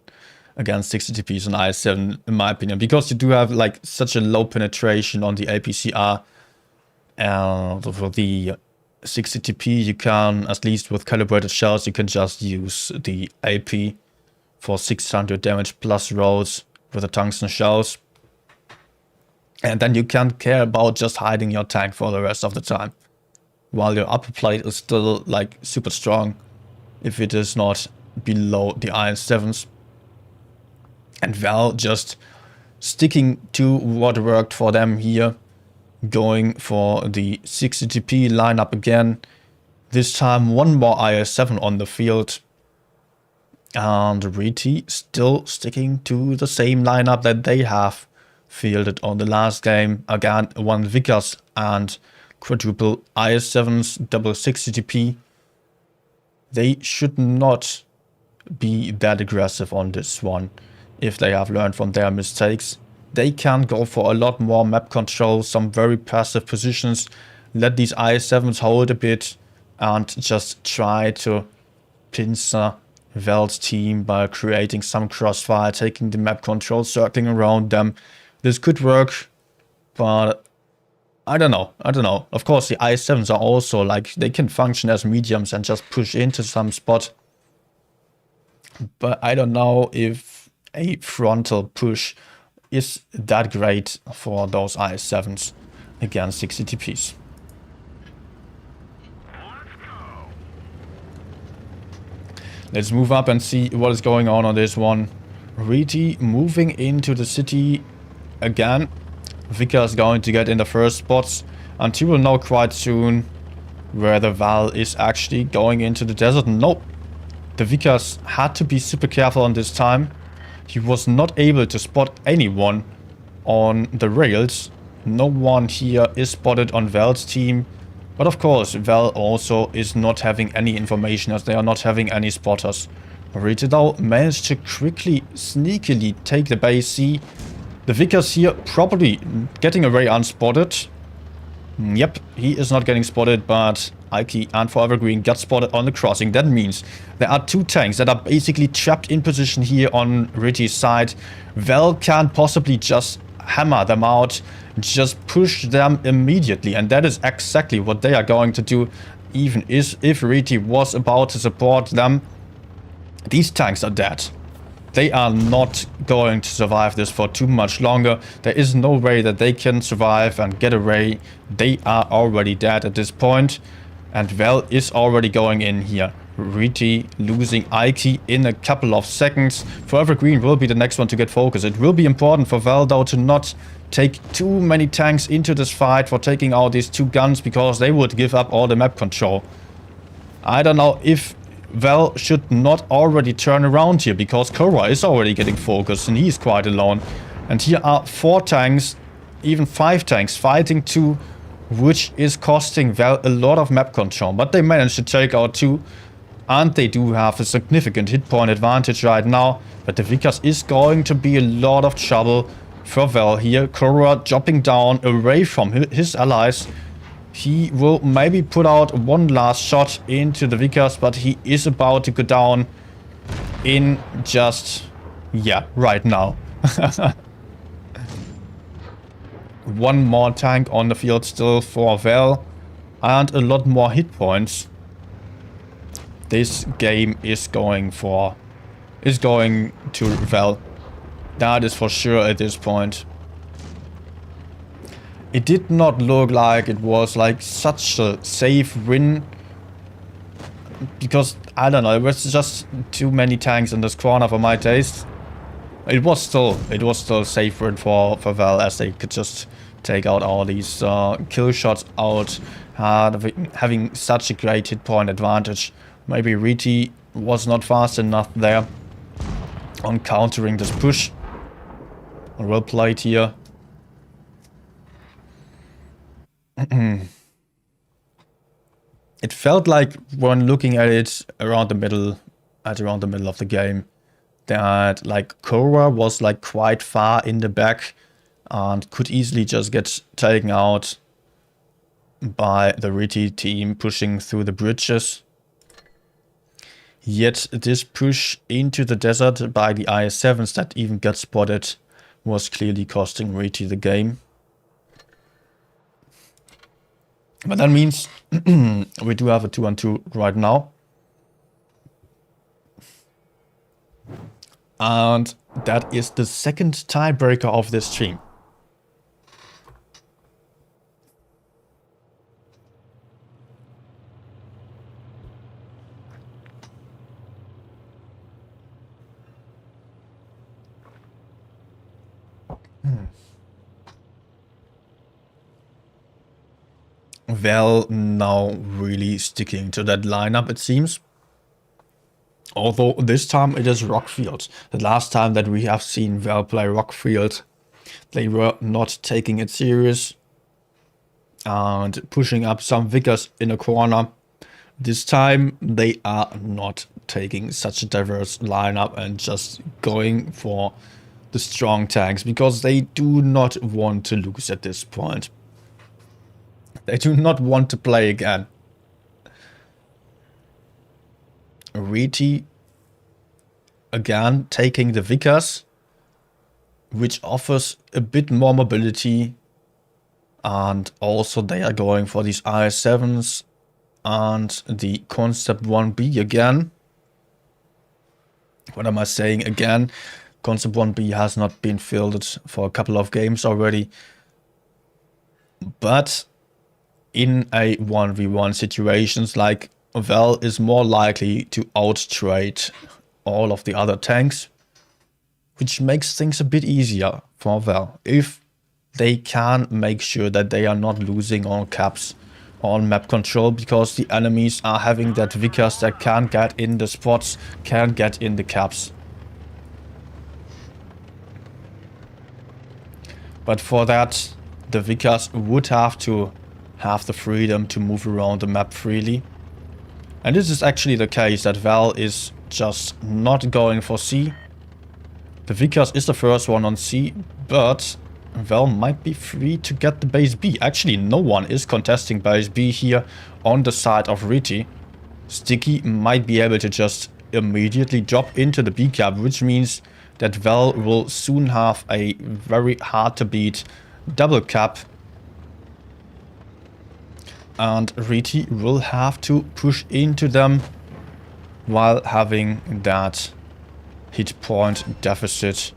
against 60 TPs on IS-7 in my opinion, because you do have like such a low penetration on the APCR, and for the 60 TP you can, at least with calibrated shells, you can just use the AP for 600 damage plus rolls with the tungsten shells, and then you can't care about just hiding your tank for the rest of the time, while your upper plate is still like super strong if it is not below the IS-7s. And Val just sticking to what worked for them here, going for the 60 TP lineup again. This time one more IS-7 on the field. And Reti still sticking to the same lineup that they have fielded on the last game. Again, one Vickers and quadruple IS-7s, double 60 TP. They should not be that aggressive on this one. If they have learned from their mistakes, they can go for a lot more map control, some very passive positions, let these IS-7s hold a bit, and just try to pincer Val's team by creating some crossfire, taking the map control, circling around them. This could work, but I don't know. Of course, the IS-7s are also like, they can function as mediums and just push into some spot. But I don't know if a frontal push is that great for those IS-7s against 60 TPs. Let's move up and see what is going on this one. Reti moving into the city again. Vika is going to get in the first spots, and he will know quite soon where the Val is actually going into the desert. Nope. The Vickers had to be super careful on this time. He was not able to spot anyone on the rails. No one here is spotted on Val's team. But of course, Val also is not having any information, as they are not having any spotters Reti though managed to quickly, sneakily take the base C. The Vickers here probably getting away unspotted. Yep, he is not getting spotted, but Ike and Forever Green got spotted on the crossing. That means there are two tanks that are basically trapped in position here on Reti's side. Val can't possibly just hammer them out, just push them immediately, and that is exactly what they are going to do. Even if Reti was about to support them, these tanks are dead. They are not going to survive this for too much longer. There is no way that they can survive and get away. They are already dead at this point. And Val is already going in here. Reti losing Ike in a couple of seconds. Forever Green will be the next one to get focused. It will be important for Val though to not take too many tanks into this fight for taking out these two guns, because they would give up all the map control. I don't know if Val should not already turn around here, because Korra is already getting focused and he's quite alone. And here are 4 tanks, even 5 tanks fighting 2, which is costing Val a lot of map control. But they managed to take out 2, and they do have a significant hit point advantage right now. But the Vickers is going to be a lot of trouble for Val here. Korra dropping down away from his allies. He will maybe put out one last shot into the Vickers, but he is about to go down in just, yeah, right now. One more tank on the field still for Val, and a lot more hit points. This game is going to Val. That is for sure at this point. It did not look like it was like such a safe win, because I don't know, it was just too many tanks in this corner for my taste. It was still a safe win for Val, as they could just take out all these kill shots out, having such a great hit point advantage. Maybe Reti was not fast enough there on countering this push. Well played here. It felt like, when looking at it around the middle of the game, that like Korra was like quite far in the back and could easily just get taken out by the Reti team pushing through the bridges. Yet this push into the desert by the IS-7s that even got spotted was clearly costing Reti the game. But that means we do have a 2-on-2 right now. And that is the second tiebreaker of this stream. Val now really sticking to that lineup, it seems. Although this time it is Rockfield. The last time that we have seen Val play Rockfield, they were not taking it serious and pushing up some Vickers in a corner. This time they are not taking such a diverse lineup and just going for the strong tanks, because they do not want to lose at this point. They do not want to play again. Reti again taking the Vickers, which offers a bit more mobility, and also they are going for these IS-7s and the Concept 1B again. What am I saying again? Concept 1B has not been fielded for a couple of games already, but in a 1v1 situations, like, Val is more likely to out-trade all of the other tanks, which makes things a bit easier for Val, if they can make sure that they are not losing on caps, on map control, because the enemies are having that Vickers that can get in the spots, can get in the caps. But for that, the Vickers would have to have the freedom to move around the map freely. And this is actually the case, that Val is just not going for C. The Vickers is the first one on C, but Val might be free to get the base B. Actually, no one is contesting base B here on the side of Riti. Sticky might be able to just immediately drop into the B cap, which means that Val will soon have a very hard to beat double cap. And Riti will have to push into them while having that hit point deficit.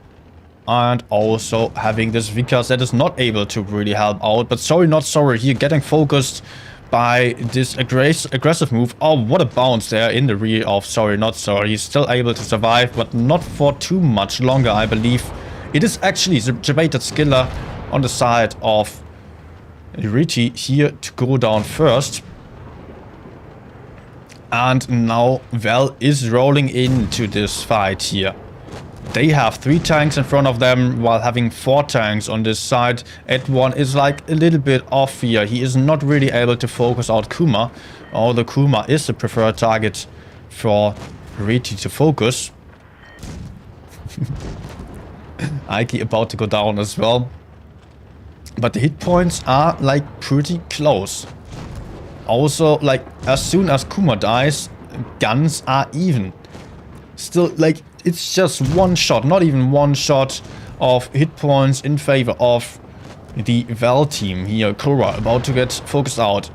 And also having this Vickers that is not able to really help out. But sorry, not sorry here, getting focused by this aggressive move. Oh, what a bounce there in the rear of sorry, not sorry. He's still able to survive, but not for too much longer, I believe. It is actually the debated skiller on the side of Riti here to go down first. And now Val is rolling into this fight here. They have 3 tanks in front of them while having 4 tanks on this side. Ed1 is like a little bit off here. He is not really able to focus out Kuma. Although Kuma is the preferred target for Riti to focus. Aiki about to go down as well. But the hit points are like pretty close. Also, like as soon as Kuma dies, guns are even. Still, like it's just one shot, not even one shot of hit points in favor of the Val team here. Korra about to get focused out.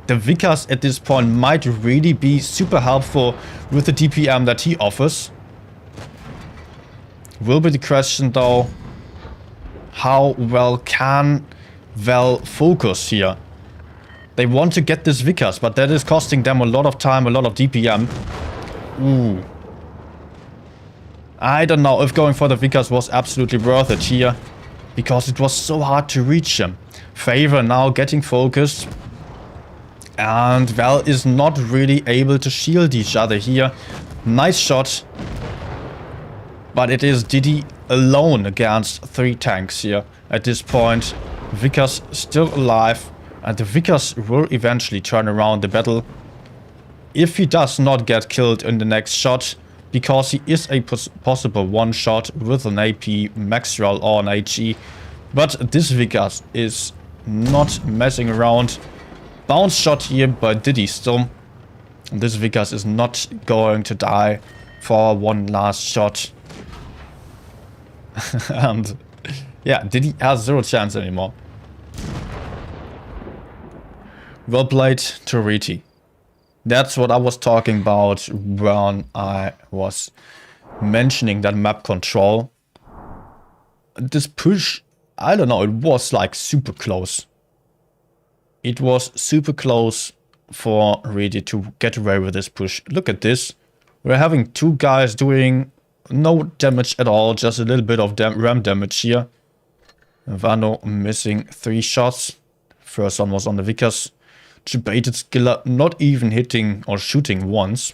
The Vickers at this point might really be super helpful with the DPM that he offers. Will be the question though, how well can Val focus here? They want to get this Vickers, but that is costing them a lot of time, a lot of DPM. Ooh. I don't know if going for the Vickers was absolutely worth it here, because it was so hard to reach him. Favor now getting focused. And Val is not really able to shield each other here. Nice shot. But it is Diddy alone against 3 tanks here at this point. Vickers still alive. And the Vickers will eventually turn around the battle. If he does not get killed in the next shot, because he is a possible one shot with an AP, Maxwell or an HE. But this Vickers is not messing around. Bounce shot here by Diddy still. This Vickers is not going to die for one last shot. And yeah, Diddy has 0 chance anymore. Well played to Riti. That's what I was talking about when I was mentioning that map control. This push, I don't know, it was like super close. It was super close for Riti to get away with this push. Look at this. We're having 2 guys doing no damage at all, just a little bit of ram damage here. Vano missing 3 shots. First one was on the Vickers. Debated skiller not even hitting or shooting once.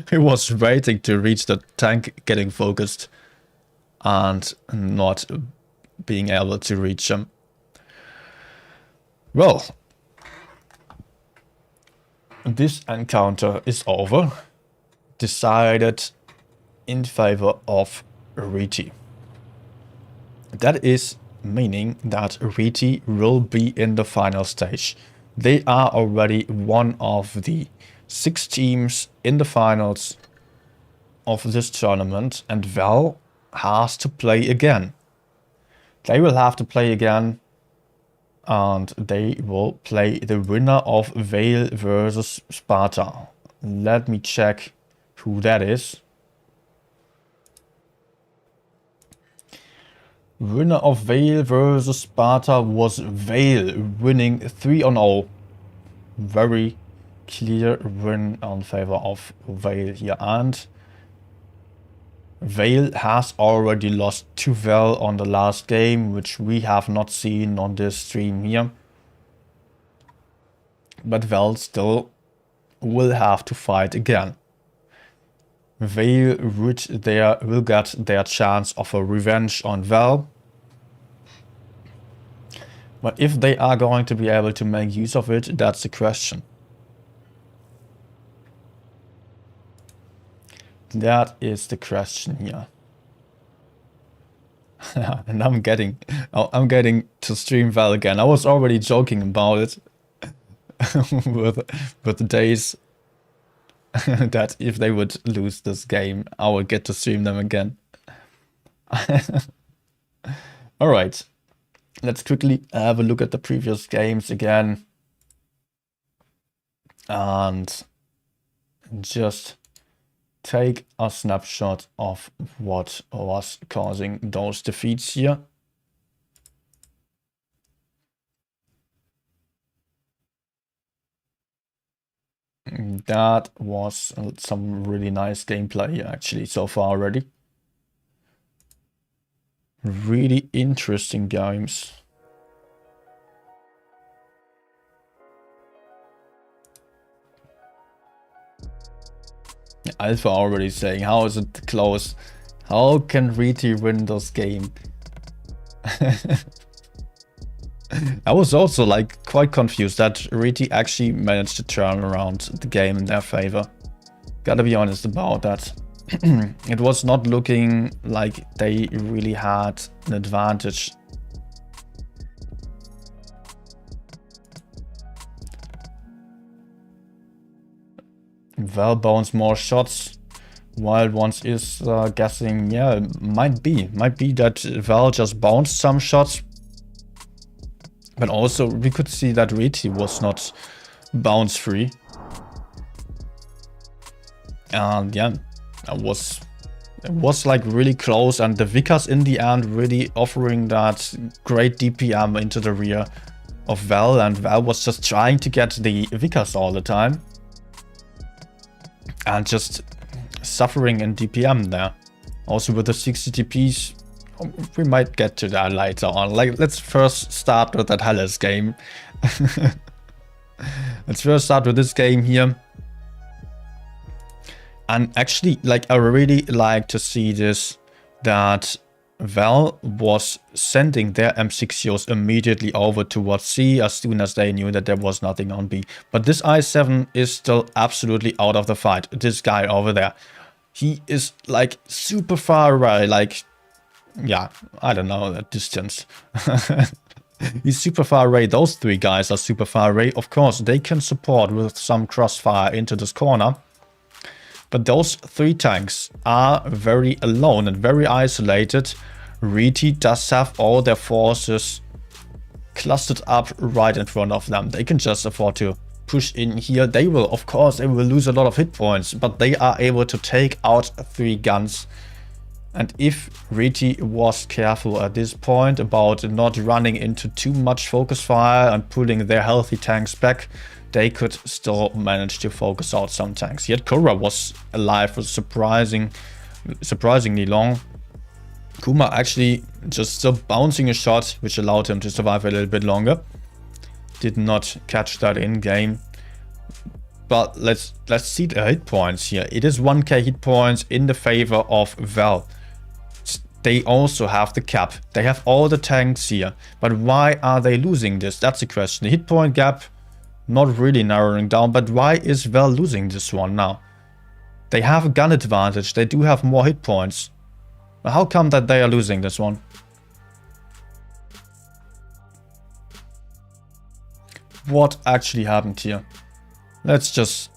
He was waiting to reach the tank getting focused and not being able to reach him. Well, this encounter is over. Decided in favor of Riti. That is meaning that Riti will be in the final stage. They are already one of the 6 teams in the finals of this tournament, and Val has to play again. They will have to play again, and they will play the winner of Vale versus Sparta. Let me check who that is. Winner of Vale versus Sparta was Vale, winning 3-0. Very clear win in favor of Vale here. And Vale has already lost to Val on the last game, which we have not seen on this stream here. But Val still will have to fight again. Vale will get their chance of a revenge on Val. But if they are going to be able to make use of it, that's the question. That is the question here. And I'm getting to stream Val again. I was already joking about it with the days that if they would lose this game, I would get to stream them again. All right, let's quickly have a look at the previous games again and just take a snapshot of what was causing those defeats here. That was some really nice gameplay here actually so far already. Really interesting games. Alpha already saying, how is it close? How can Riti win this game? I was also like quite confused that Riti actually managed to turn around the game in their favor. Gotta be honest about that. It was not looking like they really had an advantage. Val bounce more shots. Wild Ones is guessing, yeah, might be that Val just bounced some shots. But also we could see that Riti was not bounce free. And yeah, it was like really close, and the Vickers in the end really offering that great DPM into the rear of Val, and Val was just trying to get the Vickers all the time. And just suffering in DPM there. Also with the 60 TPs, we might get to that later on. Like, let's first start with that Hellas game. Let's first start with this game here. And actually, like, I really like to see this, that Val was sending their M60s immediately over towards C as soon as they knew that there was nothing on B. But this I7 is still absolutely out of the fight. This guy over there, he is like super far away, like, yeah, I don't know that distance. He's super far away. Those three guys are super far away. Of course, they can support with some crossfire into this corner. But those three tanks are very alone and very isolated. Riti does have all their forces clustered up right in front of them. They can just afford to push in here. They will, of course, they will lose a lot of hit points, but they are able to take out 3 guns. And if Riti was careful at this point about not running into too much focus fire and pulling their healthy tanks back, they could still manage to focus out some tanks. Yet Korra was alive for surprisingly long. Kuma actually just still bouncing a shot, which allowed him to survive a little bit longer. Did not catch that in game. But let's see the hit points here. It is 1k hit points in the favor of Val. They also have the cap. They have all the tanks here. But why are they losing this? That's the question. The hit point gap not really narrowing down, but why is Val losing this one now? They have a gun advantage. They do have more hit points. But how come that they are losing this one? What actually happened here? Let's see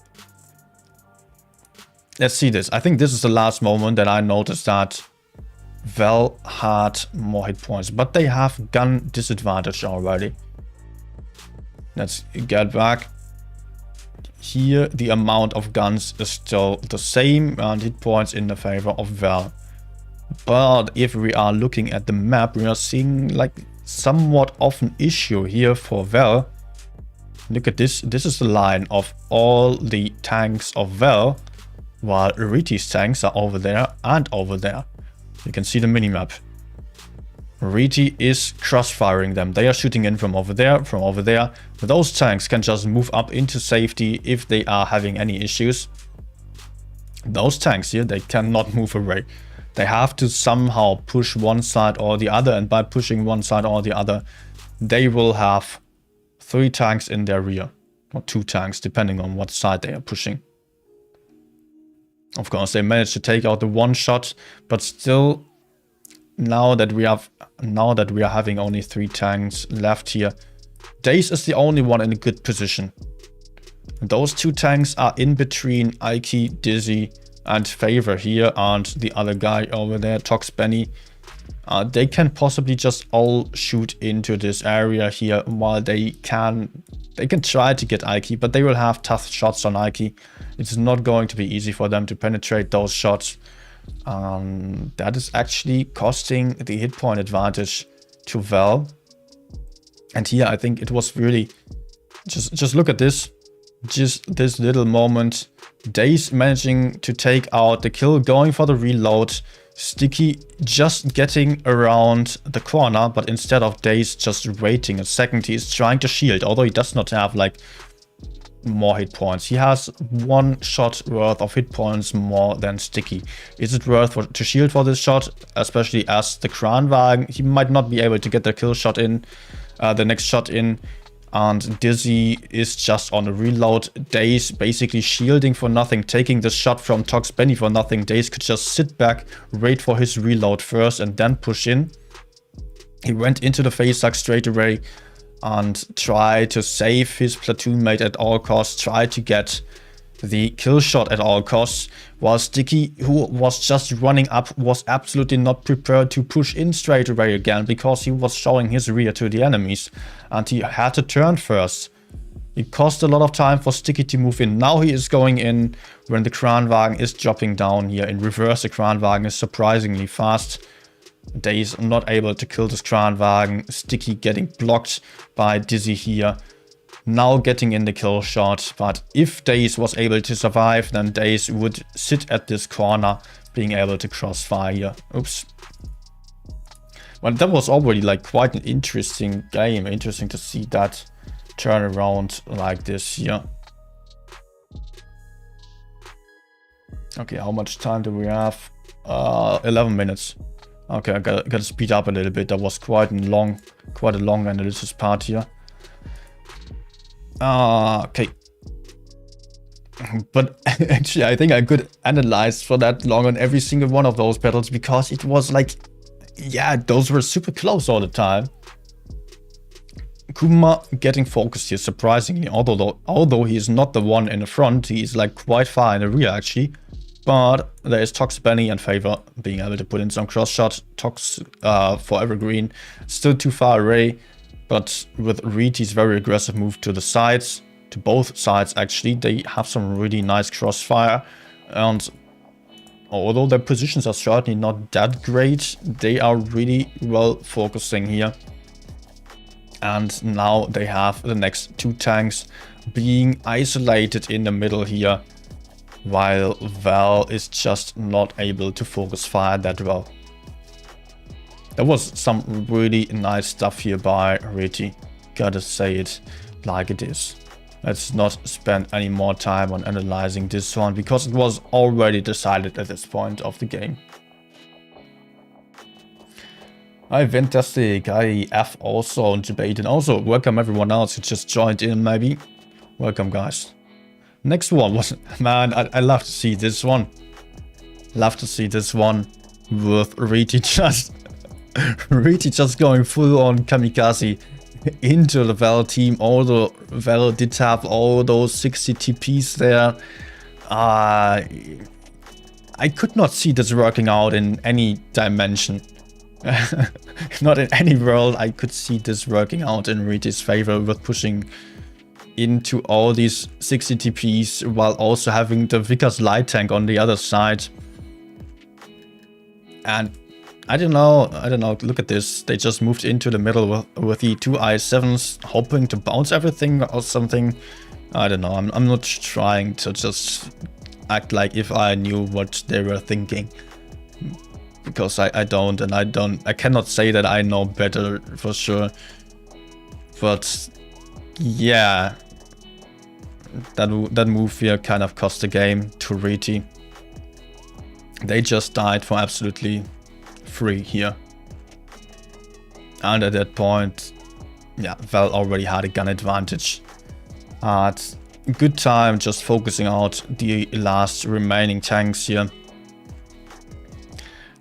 this. I think this is the last moment that I noticed that Val had more hit points, but they have gun disadvantage already. Let's get back. Here the amount of guns is still the same and hit points in the favor of Val. But if we are looking at the map, we are seeing like somewhat of an issue here for Val. Look at this. This is the line of all the tanks of Val, while Riti's tanks are over there and over there. You can see the minimap. Riti is cross-firing them. They are shooting in from over there, from over there. Those tanks can just move up into safety if they are having any issues. Those tanks here, they cannot move away. They have to somehow push one side or the other, and by pushing one side or the other, they will have 3 tanks in their rear. Or 2 tanks, depending on what side they are pushing. Of course, they managed to take out the one shot, but still, now that we are having only 3 tanks left here, Daze is the only one in a good position. Those 2 tanks are in between Ike, Dizzy, and Favor here, and the other guy over there, Tox Benny. They can possibly just all shoot into this area here, while they can try to get Ike, but they will have tough shots on Ike. It's not going to be easy for them to penetrate those shots. That is actually costing the hit point advantage to Val. And here I think it was really just look at this. Just this little moment. Daze managing to take out the kill, going for the reload. Sticky just getting around the corner, but instead of Daze just waiting a second, he is trying to shield, although he does not have like more hit points. He has 1 shot worth of hit points more than Sticky. Is it worth to shield for this shot? Especially as the Kranwagen, he might not be able to get the kill shot in, the next shot in. And Dizzy is just on a reload. Daze basically shielding for nothing, taking the shot from Tox Benny for nothing. Daze could just sit back, wait for his reload first, and then push in. He went into the face suck straight away and tried to save his platoon mate at all costs, tried to get the kill shot at all costs, while Sticky, who was just running up, was absolutely not prepared to push in straight away again, because he was showing his rear to the enemies and he had to turn first. It cost a lot of time for Sticky to move in. Now he is going in when the Kranwagen is dropping down here. In reverse, the Kranwagen is surprisingly fast. Daze not able to kill this Kranwagen. Sticky getting blocked by Dizzy here. Now getting in the kill shot, but if Daze was able to survive, then Daze would sit at this corner, being able to crossfire here. Oops. But that was already like quite an interesting game. Interesting to see that turn around like this here. Okay, how much time do we have? 11 minutes. Okay, I gotta speed up a little bit. That was quite a long analysis part here. Okay. But actually, I think I could analyze for that long on every single one of those battles, because it was like, yeah, those were super close all the time. Kuma getting focused here, surprisingly, although he is not the one in the front, he is like quite far in the rear actually. But there is Tox Benny and Favor being able to put in some cross shot. Tox for Evergreen, still too far away. But with Reti's very aggressive move to the sides, to both sides actually, they have some really nice crossfire. And although their positions are certainly not that great, they are really well focusing here. And now they have the next 2 tanks being isolated in the middle here, while Val is just not able to focus fire that well. There was some really nice stuff here by Reti. Gotta say it like it is. Let's not spend any more time on analyzing this one, because it was already decided at this point of the game. Hi, fantastic. Hi, F also on debate, and also welcome everyone else who just joined in maybe. Welcome guys. Next one was, man, I love to see this one. Love to see this one with Reti just going full on kamikaze into the Val team, although Val did have all those 60 TPs there. I could not see this working out in any dimension. Not in any world I could see this working out in Reti's favor, with pushing into all these 60 TPs while also having the Vickers light tank on the other side. And I don't know, look at this. They just moved into the middle with the 2 I7s, hoping to bounce everything or something. I don't know, I'm not trying to just act like if I knew what they were thinking. Because I don't, and I cannot say that I know better for sure. But yeah, that move here kind of cost the game to Reti. They just died for absolutely free here. And at that point, yeah, Val already had a gun advantage. But good time just focusing out the last remaining tanks here.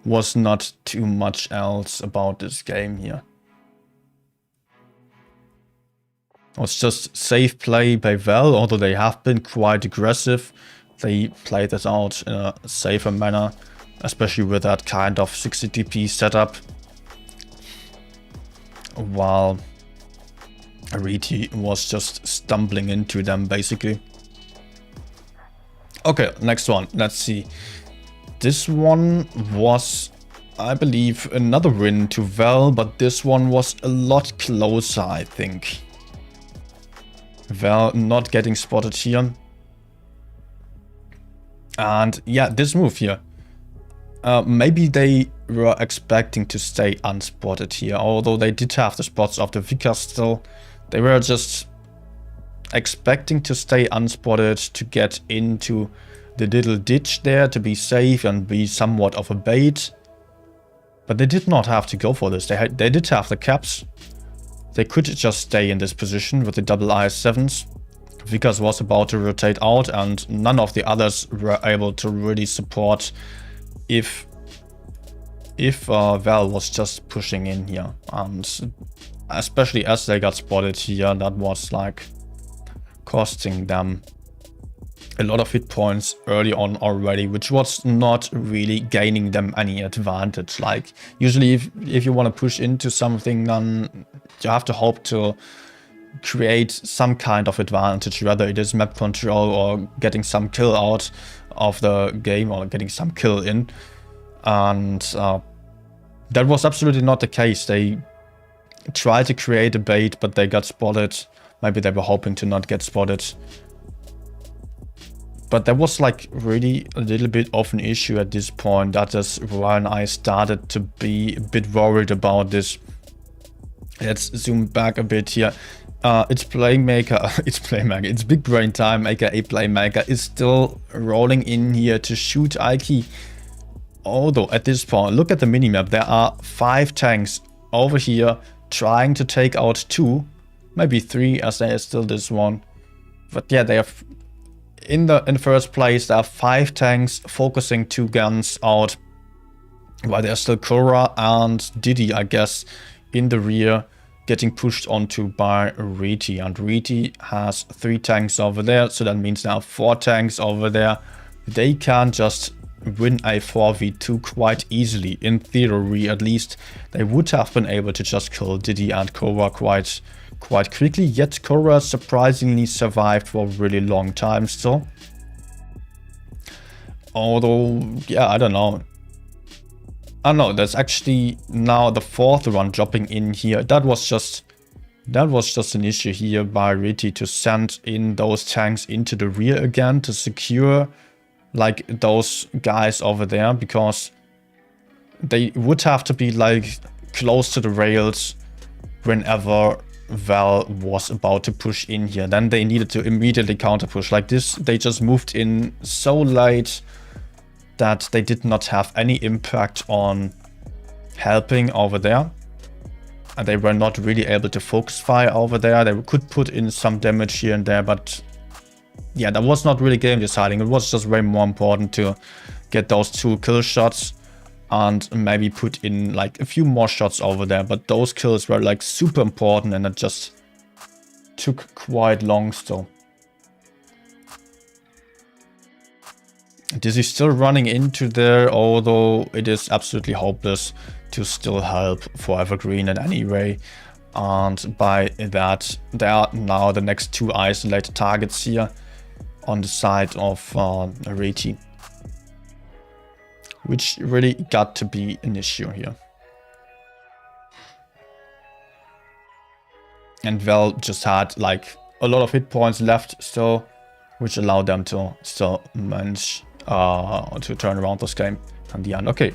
Was not too much else about this game here. It was just safe play by Val, although they have been quite aggressive. They played this out in a safer manner, especially with that kind of 60 DP setup. While Reti was just stumbling into them, basically. Okay, next one. Let's see. This one was, I believe, another win to Val, but this one was a lot closer, I think. Val not getting spotted here. And yeah, this move here. Maybe they were expecting to stay unspotted here, although they did have the spots of the Vika still. They were just expecting to stay unspotted to get into the little ditch there to be safe and be somewhat of a bait. But they did not have to go for this. They did have the caps. They could just stay in this position with the double IS-7s. Vikas was about to rotate out and none of the others were able to really support if Val was just pushing in here. And especially as they got spotted here, that was like costing them a lot of hit points early on already, which was not really gaining them any advantage. Like usually if you want to push into something, then you have to hope to create some kind of advantage, whether it is map control or getting some kill out of the game or getting some kill in. And that was absolutely not the case. They tried to create a bait, but they got spotted. Maybe they were hoping to not get spotted. But there was like really a little bit of an issue at this point. That is when I started to be a bit worried about this. Let's zoom back a bit here. It's Playmaker, it's Big Brain Time, aka Playmaker, is still rolling in here to shoot Aiki. Although at this point, look at the minimap, there are 5 tanks over here trying to take out 2, maybe 3, as there is still this one. But yeah, they have in the first place there are 5 tanks focusing 2 guns out, while there's still Korra and Diddy, I guess, in the rear, getting pushed onto by Reti. And Reti has 3 tanks over there, so that means there are 4 tanks over there. They can just win a 4v2 quite easily. In theory, at least, they would have been able to just kill Diddy and Korra quite quickly. Yet Korra surprisingly survived for a really long time still. Although, yeah, I don't know. Oh no, there's actually now the 4th one dropping in here. That was just an issue here by Reti to send in those tanks into the rear again to secure like those guys over there, because they would have to be like close to the rails whenever Val was about to push in here. Then they needed to immediately counter push. Like this, they just moved in so late that they did not have any impact on helping over there. And they were not really able to focus fire over there. They could put in some damage here and there, but yeah, that was not really game deciding. It was just way more important to get those 2 kill shots and maybe put in like a few more shots over there. But those kills were like super important and it just took quite long still. This is still running into there, although it is absolutely hopeless to still help for Evergreen in any way. And by that, there are now the next 2 isolated targets here on the side of Reti, which really got to be an issue here. And Val just had like a lot of hit points left still, which allowed them to still manage to turn around this game in the end. Okay,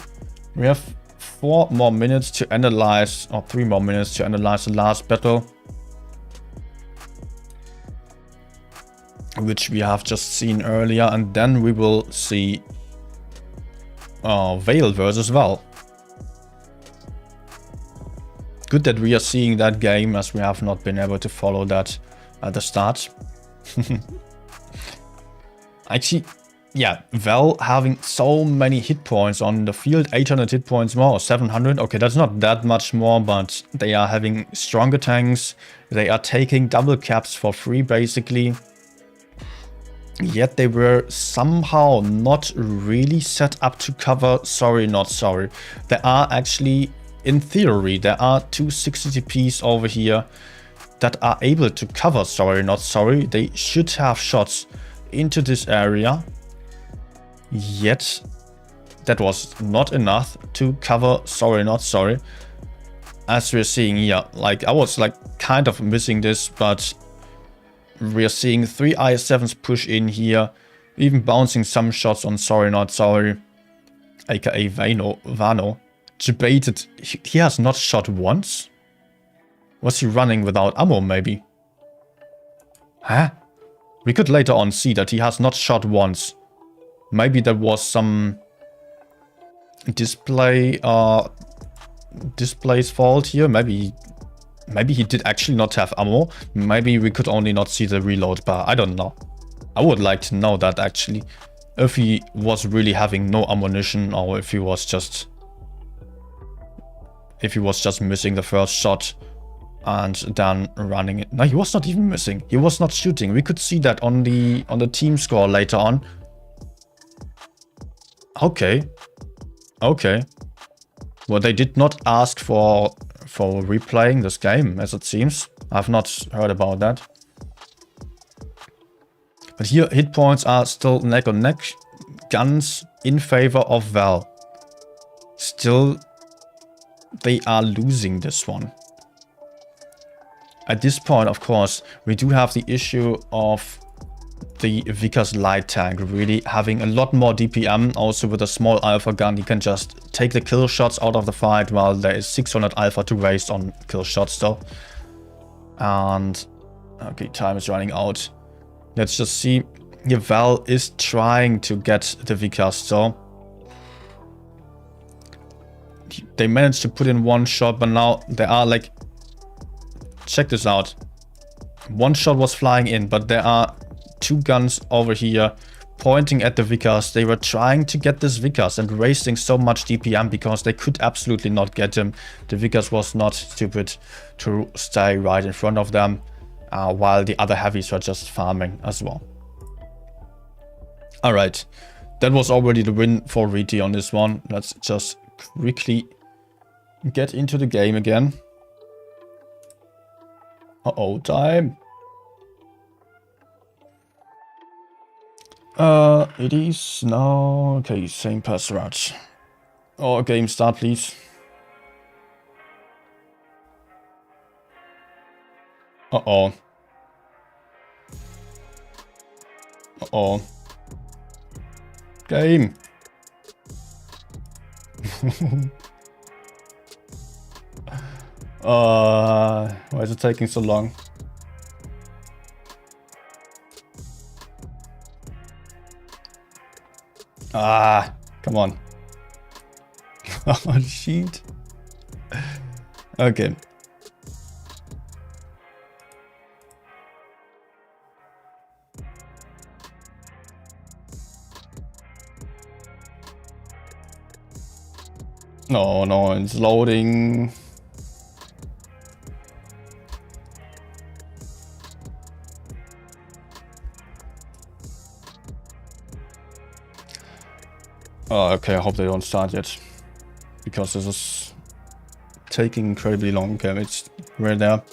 we have 4 more minutes to analyze, or 3 more minutes to analyze the last battle, which we have just seen earlier, and then we will see Vale versus Val. Good that we are seeing that game, as we have not been able to follow that at the start. Actually, yeah, Val having so many hit points on the field, 800 hit points more, 700. Okay, that's not that much more, but they are having stronger tanks. They are taking double caps for free, basically. Yet they were somehow not really set up to cover Sorry Not Sorry. There are actually, in theory, there are two 60 TPs over here that are able to cover Sorry Not Sorry. They should have shots into this area. Yet that was not enough to cover Sorry Not Sorry. As we're seeing here, like I was like kind of missing this, but we're seeing 3 IS-7s push in here, even bouncing some shots on Sorry Not Sorry, aka Vano. Debated, he has not shot once? Was he running without ammo maybe? Huh? We could later on see that he has not shot once. Maybe there was some display's fault here. Maybe he did actually not have ammo. Maybe we could only not see the reload bar. I don't know. I would like to know that actually. If he was really having no ammunition, or if he was just missing the first shot and then running it. No, he was not even missing. He was not shooting. We could see that on the team score later on. Okay. Okay. Well, they did not ask for replaying this game, as it seems. I've not heard about that. But here, hit points are still neck and neck. Guns in favor of Val. Still, they are losing this one. At this point, of course, we do have the issue of the Vickers light tank really having a lot more DPM. Also with a small alpha gun, he can just take the kill shots out of the fight, while there is 600 alpha to waste on kill shots still. And okay, time is running out. Let's just see. Here Val is trying to get the Vickers, so they managed to put in one shot, but now they are like, check this out. One shot was flying in, but there are two guns over here pointing at the Vickers. They were trying to get this Vickers and wasting so much DPM because they could absolutely not get him. The Vickers was not stupid to stay right in front of them, while the other heavies were just farming as well. Alright, that was already the win for Reti on this one. Let's just quickly get into the game again. Uh-oh, time. It is now... Okay, same password. Oh, game start, please. Uh-oh. Uh-oh. Game. Why is it taking so long? Ah, come on. Oh, shit. Okay. No, no, it's loading. Oh, okay, I hope they don't start yet. Because this is taking incredibly long. Okay, it's right there.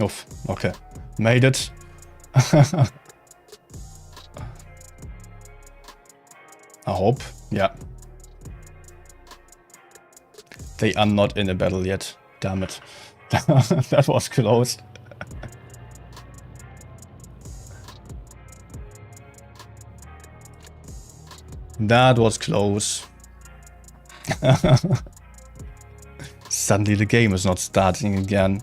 Oof, okay. Made it. I hope, yeah. They are not in a battle yet. Damn it. That was close. That was close. Suddenly the game is not starting again.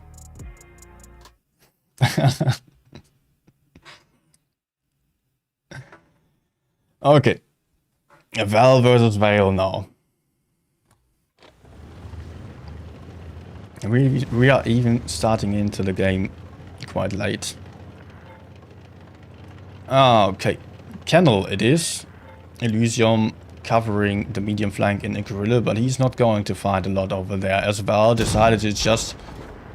Okay. Val versus Vale now. We are even starting into the game quite late. Okay, Kennel it is. Elysium covering the medium flank in a gorilla, but he's not going to find a lot over there as well. Decided to just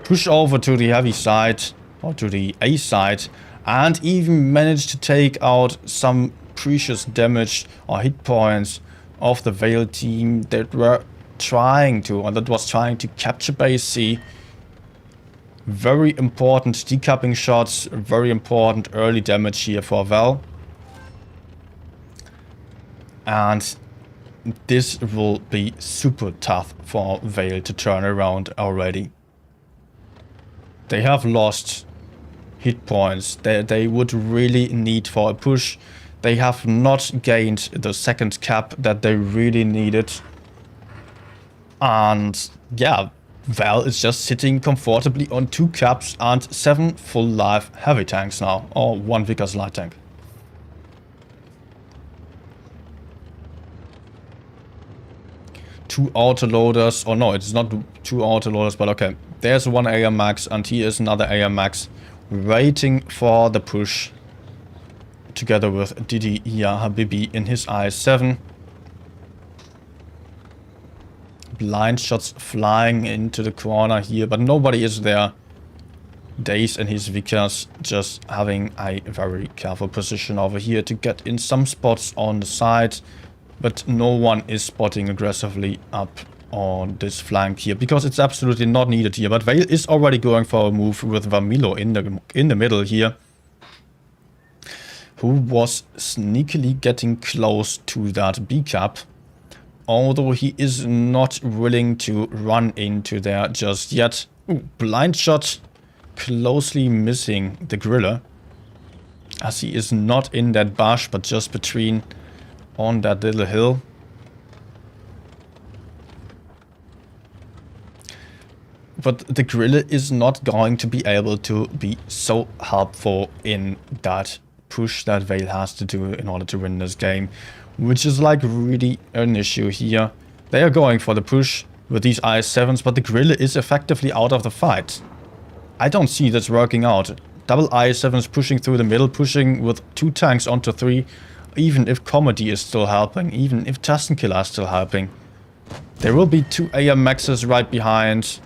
push over to the heavy side, or to the A side, and even managed to take out some precious damage or hit points of the Vale team that were trying to, or that was trying to capture base C. Very important decapping shots, very important early damage here for Val. And this will be super tough for Vale to turn around already. They have lost hit points they would really need for a push. They have not gained the second cap that they really needed. And yeah, Val is just sitting comfortably on 2 caps and 7 full life heavy tanks now, or 1 Vickers light tank. Two autoloaders, or no, it's not 2 autoloaders, but okay. There's 1 AM Max and here is another AM Max waiting for the push together with Didi Habibi in his IS-7. Blind shots flying into the corner here, but nobody is there. Daze and his Vickers just having a very careful position over here to get in some spots on the side. But no one is spotting aggressively up on this flank here, because it's absolutely not needed here. But Vale is already going for a move with Vamilo in the middle here, who was sneakily getting close to that B cap, although he is not willing to run into there just yet. Ooh, blind shot, closely missing the Griller, as he is not in that bush, but just between on that little hill. But the Griller is not going to be able to be so helpful in that push that Vale has to do in order to win this game, which is like really an issue here. They are going for the push with these IS-7s, but the Griller is effectively out of the fight. I don't see this working out. Double IS-7s pushing through the middle, pushing with 2 tanks onto 3. Even if Comedy is still helping, even if Tuskenkiller is still helping. There will be 2 AM Maxes right behind.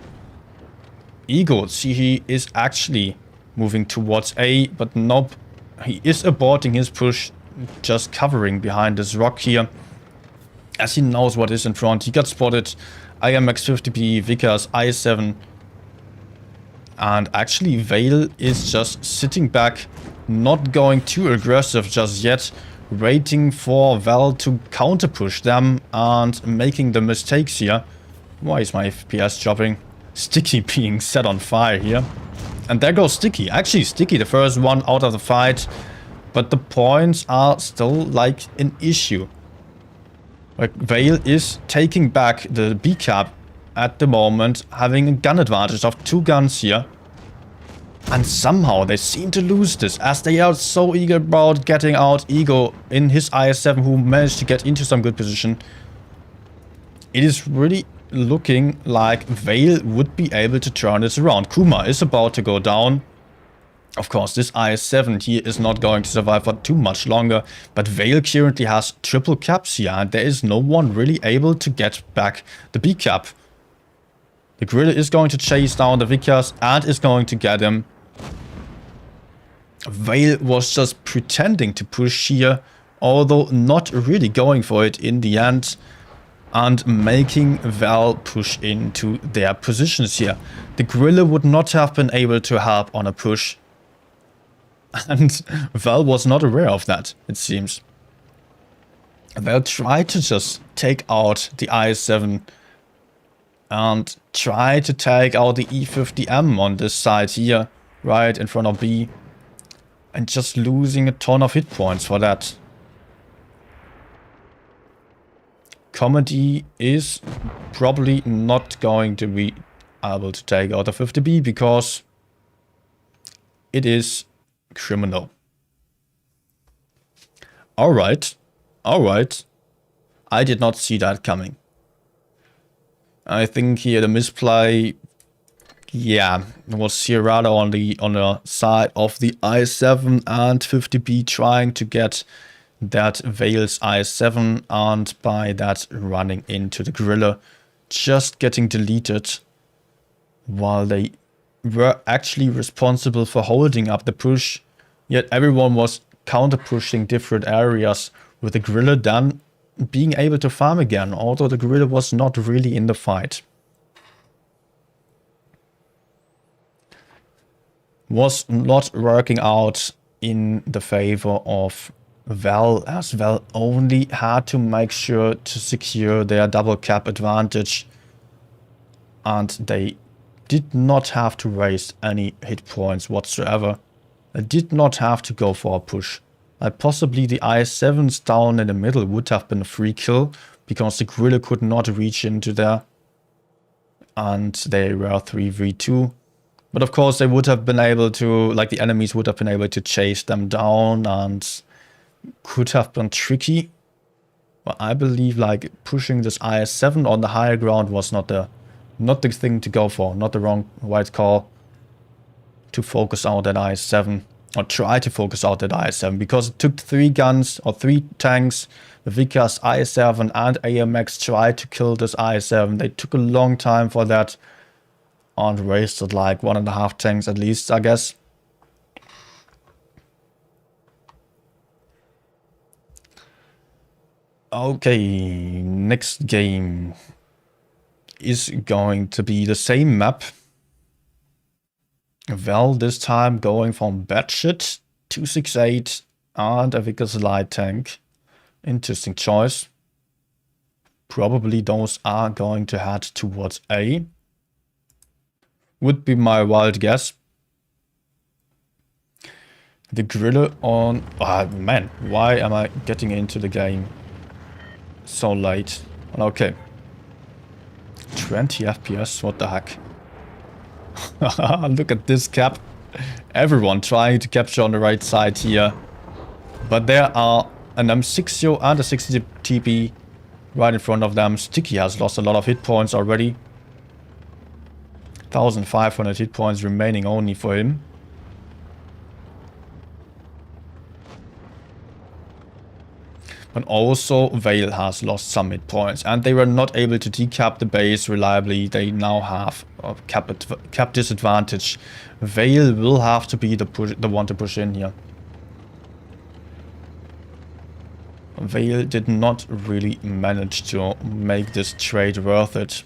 Ego, see, he is actually moving towards A, but nope. He is aborting his push, just covering behind this rock here, as he knows what is in front. He got spotted. AM Max 50p, Vickers, IS-7. And actually Vale is just sitting back, not going too aggressive just yet, waiting for Val to counter push them and making the mistakes here. Why is my FPS dropping? Sticky being set on fire here. And there goes Sticky. Actually, Sticky, the first one out of the fight. But the points are still like an issue. Like, Vale is taking back the B cap at the moment, having a gun advantage of 2 guns here. And somehow they seem to lose this, as they are so eager about getting out Ego in his IS-7, who managed to get into some good position. It is really looking like Vale would be able to turn this around. Kuma is about to go down. Of course, this IS-7 here is not going to survive for too much longer, but Vale currently has triple caps here, and there is no one really able to get back the B cap. The Gorilla is going to chase down the Vickers and is going to get him. Vale was just pretending to push here, although not really going for it in the end, and making Val push into their positions here. The Gorilla would not have been able to help on a push, and Val was not aware of that, it seems. Val tried to just take out the IS-7 and try to take out the E50M on this side here, right in front of B, and just losing a ton of hit points for that. Comedy is probably not going to be able to take out the 50B because it is criminal. Alright, alright. I did not see that coming. I think here the misplay, yeah, was here rather on the side of the I7 and 50B trying to get that Veil's I7 and by that running into the Griller, just getting deleted while they were actually responsible for holding up the push. Yet everyone was counter pushing different areas with the Griller then being able to farm again, although the Griller was not really in the fight. Was not working out in the favor of Val, as Val only had to make sure to secure their double cap advantage, and they did not have to waste any hit points whatsoever. They did not have to go for a push. Possibly the I7s down in the middle would have been a free kill, because the Griller could not reach into there, and they were 3v2. But of course they would have been able to, like the enemies would have been able to chase them down and could have been tricky. But I believe like pushing this IS-7 on the higher ground was not the thing to go for, not the right call to focus out that IS-7 or try to focus out that IS-7, because it took 3 guns or 3 tanks, the Vickers, IS-7 and AMX tried to kill this IS-7. They took a long time for that and wasted like 1.5 tanks at least, I guess. Okay, next game is going to be the same map. Well, this time going from Bpc 268 and a Vickers light tank. Interesting choice. Probably those are going to head towards A. Would be my wild guess. The Griller on... Ah, man, why am I getting into the game so late? Okay. 20 FPS, what the heck? Look at this cap. Everyone trying to capture on the right side here. But there are an M60 and a 60 TB right in front of them. Sticky has lost a lot of hit points already. 1,500 hit points remaining only for him. But also Veil has lost some hit points and they were not able to decap the base reliably. They now have a cap disadvantage. Veil will have to be the one to push in here. Veil did not really manage to make this trade worth it.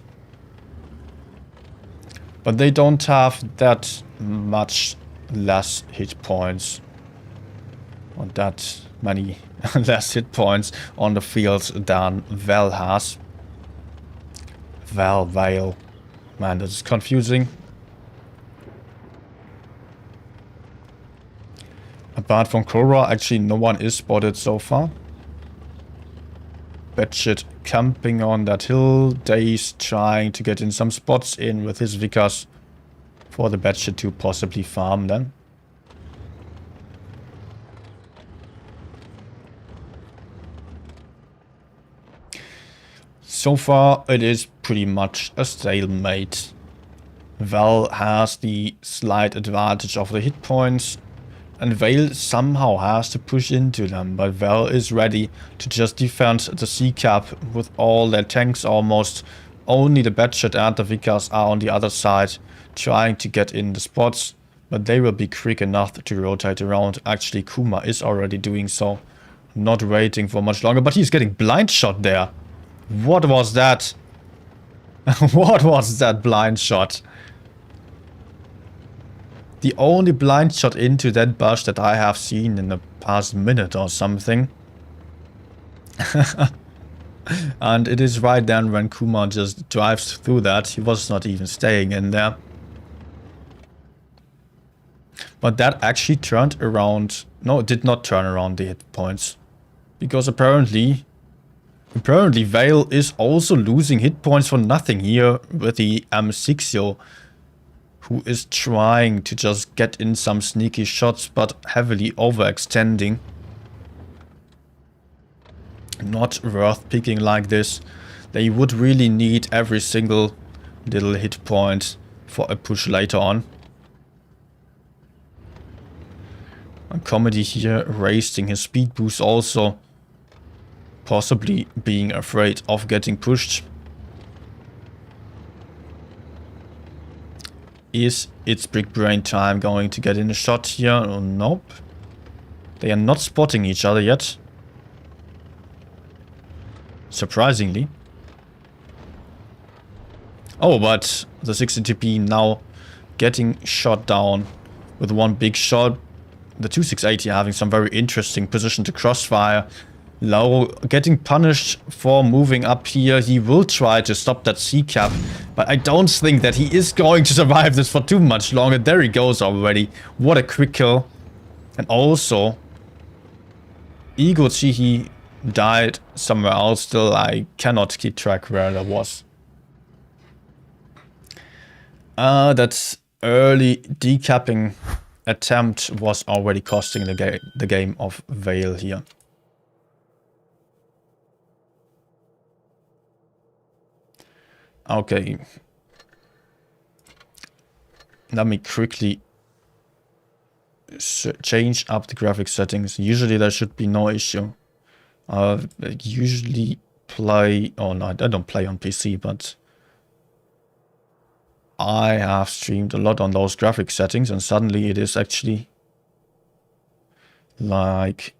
But they don't have that much less hit points. Or that many less hit points on the field than Val has. Veil. Man, this is confusing. Apart from Korra, actually no one is spotted so far. Bpc camping on that hill. Daze trying to get in some spots in with his Vickers for the Bpc to possibly farm then. So far it is pretty much a stalemate. Val has the slight advantage of the hit points, and Veil somehow has to push into them, but Val is ready to just defend the C-cap with all their tanks almost. Only the Bpc and the Vickers are on the other side trying to get in the spots, but they will be quick enough to rotate around. Actually, Kuma is already doing so, not waiting for much longer, but he's getting blind shot there. What was that? What was that blind shot? The only blind shot into that bush that I have seen in the past minute or something. And it is right then when Kuma just drives through that. He was not even staying in there. But that actually turned around. No, it did not turn around the hit points. Because apparently Veil is also losing hit points for nothing here with the M60, who is trying to just get in some sneaky shots but heavily overextending. not worth picking like this. They would really need every single little hit point for a push later on. And Comedy here wasting his speed boost also. Possibly being afraid of getting pushed. Is its big brain time going to get in a shot here? Oh, nope. They are not spotting each other yet. Surprisingly. Oh, but the 60 TP now getting shot down with one big shot. The 2680 having some very interesting position to crossfire. Lau getting punished for moving up here. He will try to stop that C-cap, but I don't think that he is going to survive this for too much longer. There he goes already. What a quick kill. And also, Ego Chihi died somewhere else. Still, I cannot keep track where that was. That early decapping attempt was already costing the game of Vale here. Okay. Let me quickly change up the graphic settings. Usually there should be no issue. I usually play... Oh no, I don't play on PC, but I have streamed a lot on those graphic settings and suddenly it is actually like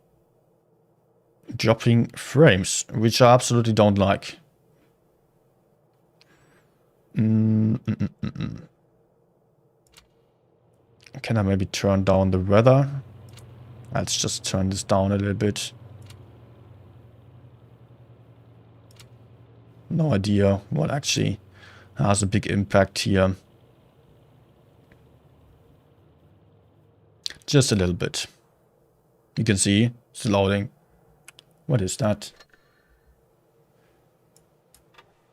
dropping frames, which I absolutely don't like. Can I maybe turn down the weather? Let's just turn this down a little bit. No idea what actually has a big impact here. Just a little bit. You can see it's loading. What is that?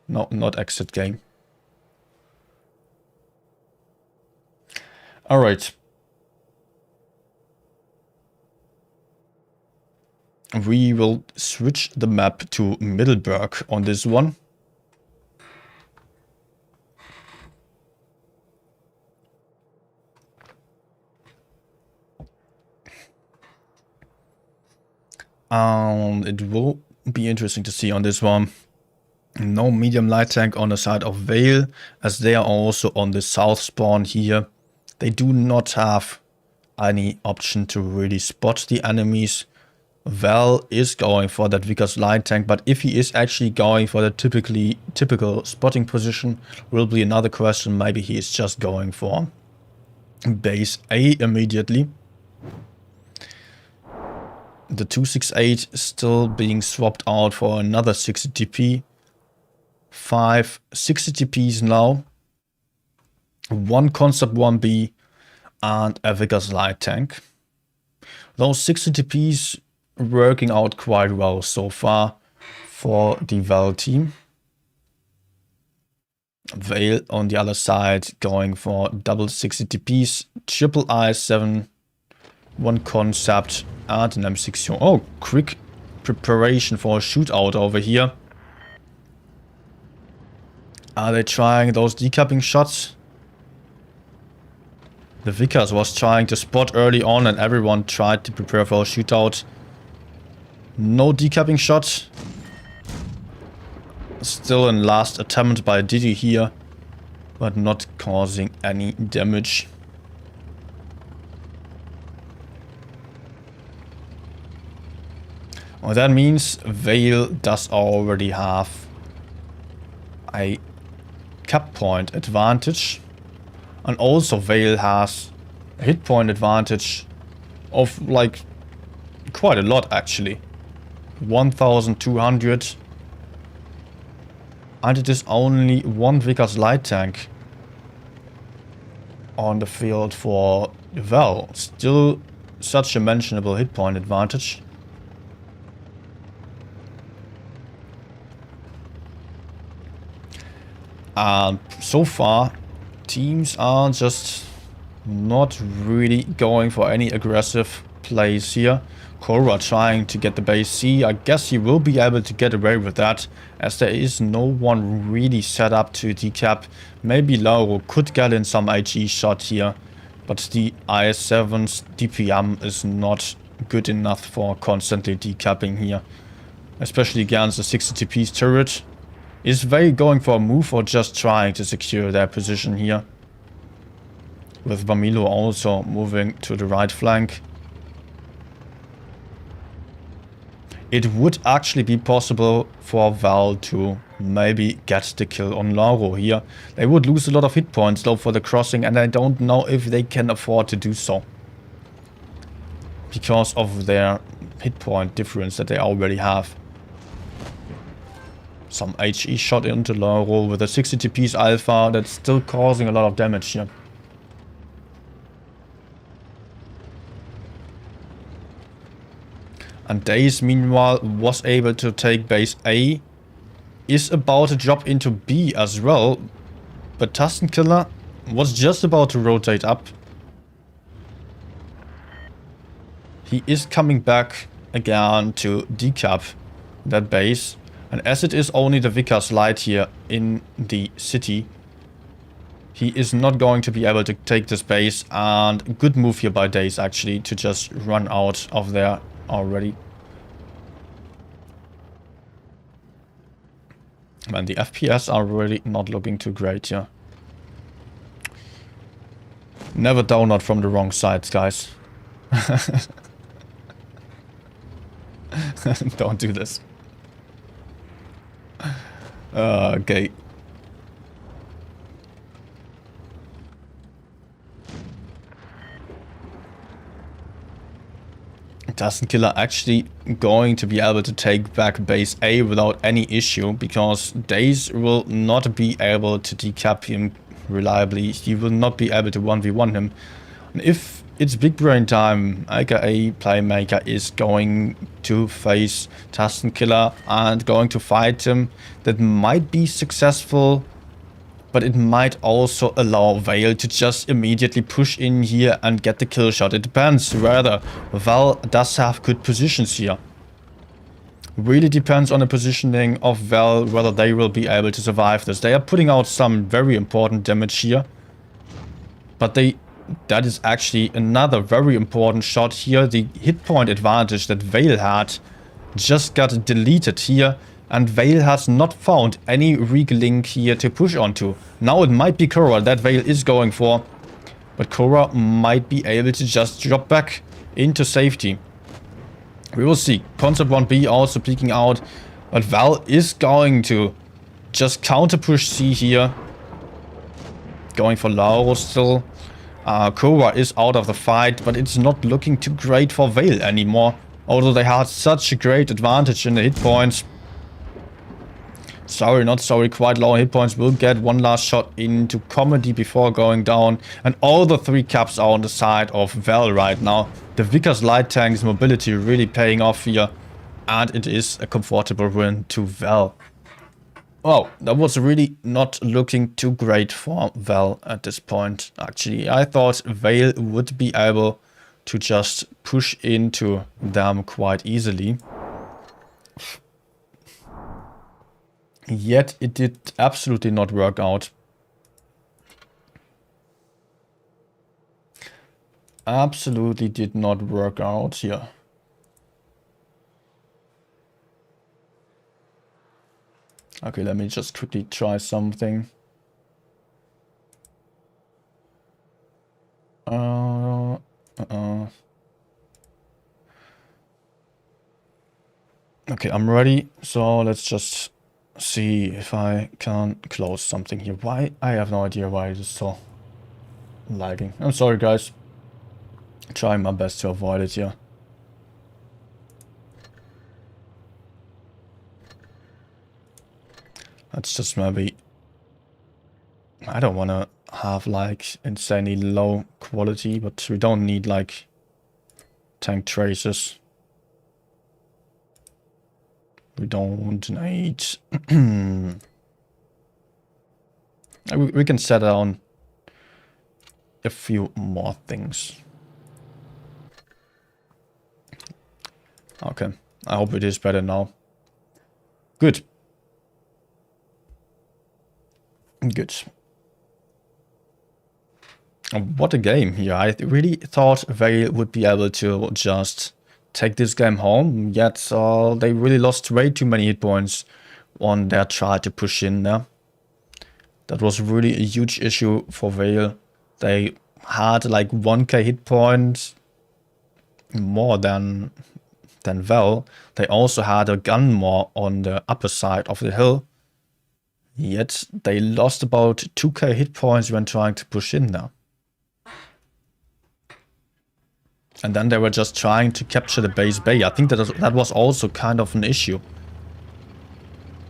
No, not exit game. All right. We will switch the map to Middleburg on this one. It will be interesting to see on this one. No medium light tank on the side of Vale, as they are also on the south spawn here. They do not have any option to really spot the enemies. Val is going for that Vickers light tank, but if he is actually going for the typical spotting position, will be another question. Maybe he is just going for base A immediately. The 268 is still being swapped out for another 60 TP. 5 60 TPs now. 1 Concept 1B and a Vickers light tank. Those 60 TPs working out quite well so far for the Val team. Vale on the other side going for double 60 TPs, triple I7, 1 Concept and an M6. Oh, quick preparation for a shootout over here. Are they trying those decapping shots? The Vickers was trying to spot early on and everyone tried to prepare for a shootout. No decapping shot. Still in last attempt by Diddy here, but not causing any damage. Well, that means Vale does already have a cap point advantage. And also Vale has a hit point advantage of like quite a lot actually. 1200. And it is only 1 Vickers light tank on the field for Val. Still such a mentionable hit point advantage. And so far, teams are just not really going for any aggressive place here. Korra trying to get the base C. I guess he will be able to get away with that, as there is no one really set up to decap. Maybe Lauro could get in some HE shot here, but the IS-7's DPM is not good enough for constantly decapping here. Especially against the 60 TP's turret. Is they going for a move or just trying to secure their position here? With Vamilo also moving to the right flank. It would actually be possible for Val to maybe get the kill on Lauro here. They would lose a lot of hit points though for the crossing, and I don't know if they can afford to do so. Because of their hit point difference that they already have. Some HE shot into Lauro with a 60 TP's alpha that's still causing a lot of damage here. And Daze meanwhile was able to take base A. Is about to drop into B as well. But Tusken Killer was just about to rotate up. He is coming back again to decap that base. And as it is only the Vickers Light here in the city, he is not going to be able to take this base. And good move here by Daze actually to just run out of there already. And the FPS are really not looking too great here. Never download from the wrong sides, guys. Don't do this. Okay. Tusken Killer actually going to be able to take back base A without any issue, because Daze will not be able to decap him reliably. He will not be able to 1v1 him. And if it's big brain time, aka Playmaker is going to face Tusken Killer and going to fight him, that might be successful. But it might also allow Vale to just immediately push in here and get the kill shot. It depends rather. Val does have good positions here. Really depends on the positioning of Val, whether they will be able to survive this. They are putting out some very important damage here. But that is actually another very important shot here. The hit point advantage that Vale had just got deleted here. And Vale has not found any weak link here to push onto. Now it might be Korra that Vale is going for. But Korra might be able to just drop back into safety. We will see. Concept 1B also peeking out. But Val is going to just counter push C here. Going for Lauro still. Korra is out of the fight. But it's not looking too great for Vale anymore. Although they had such a great advantage in the hit points. Sorry, not sorry, quite low hit points. Will get one last shot into Comedy before going down. And all the 3 caps are on the side of Val right now. The Vickers Light Tank's mobility really paying off here. And it is a comfortable win to Val. Oh, that was really not looking too great for Val at this point. Actually, I thought Vale would be able to just push into them quite easily. Yet it did absolutely not work out. Absolutely did not work out here. Okay, let me just quickly try something. Okay, I'm ready. So let's just see if I can close something here. Why? I have no idea why it is so lagging. I'm sorry, guys. Trying my best to avoid it here. That's just maybe... I don't want to have like insanely low quality, but we don't need like tank traces. We don't need... we can set down a few more things. Okay. I hope it is better now. Good. Good. What a game here. I really thought they would be able to just take this game home, yet they really lost way too many hit points on their try to push in there. That was really a huge issue for Vale. They had like 1k hit points more than Val. They also had a gun more on the upper side of the hill. Yet they lost about 2k hit points when trying to push in there. And then they were just trying to capture the base bay. I think that was also kind of an issue.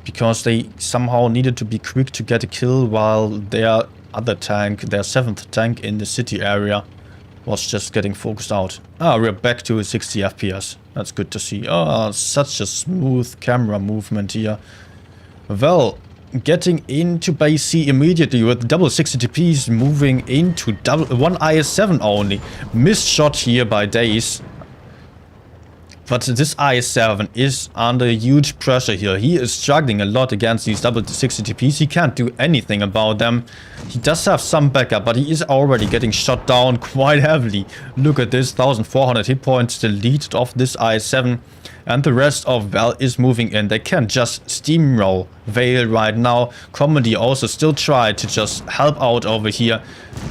Because they somehow needed to be quick to get a kill while their other tank, their 7th tank in the city area, was just getting focused out. Ah, we're back to 60 FPS. That's good to see. Oh, such a smooth camera movement here. Well, getting into base C immediately with double 60 TPs, moving into one IS-7 only. Missed shot here by Days. But this IS-7 is under huge pressure here. He is struggling a lot against these double 60 TPs. He can't do anything about them. He does have some backup, but he is already getting shot down quite heavily. Look at this, 1400 hit points deleted off this IS-7. And the rest of Val is moving in. They can just steamroll Vale right now. Comedy also still tried to just help out over here.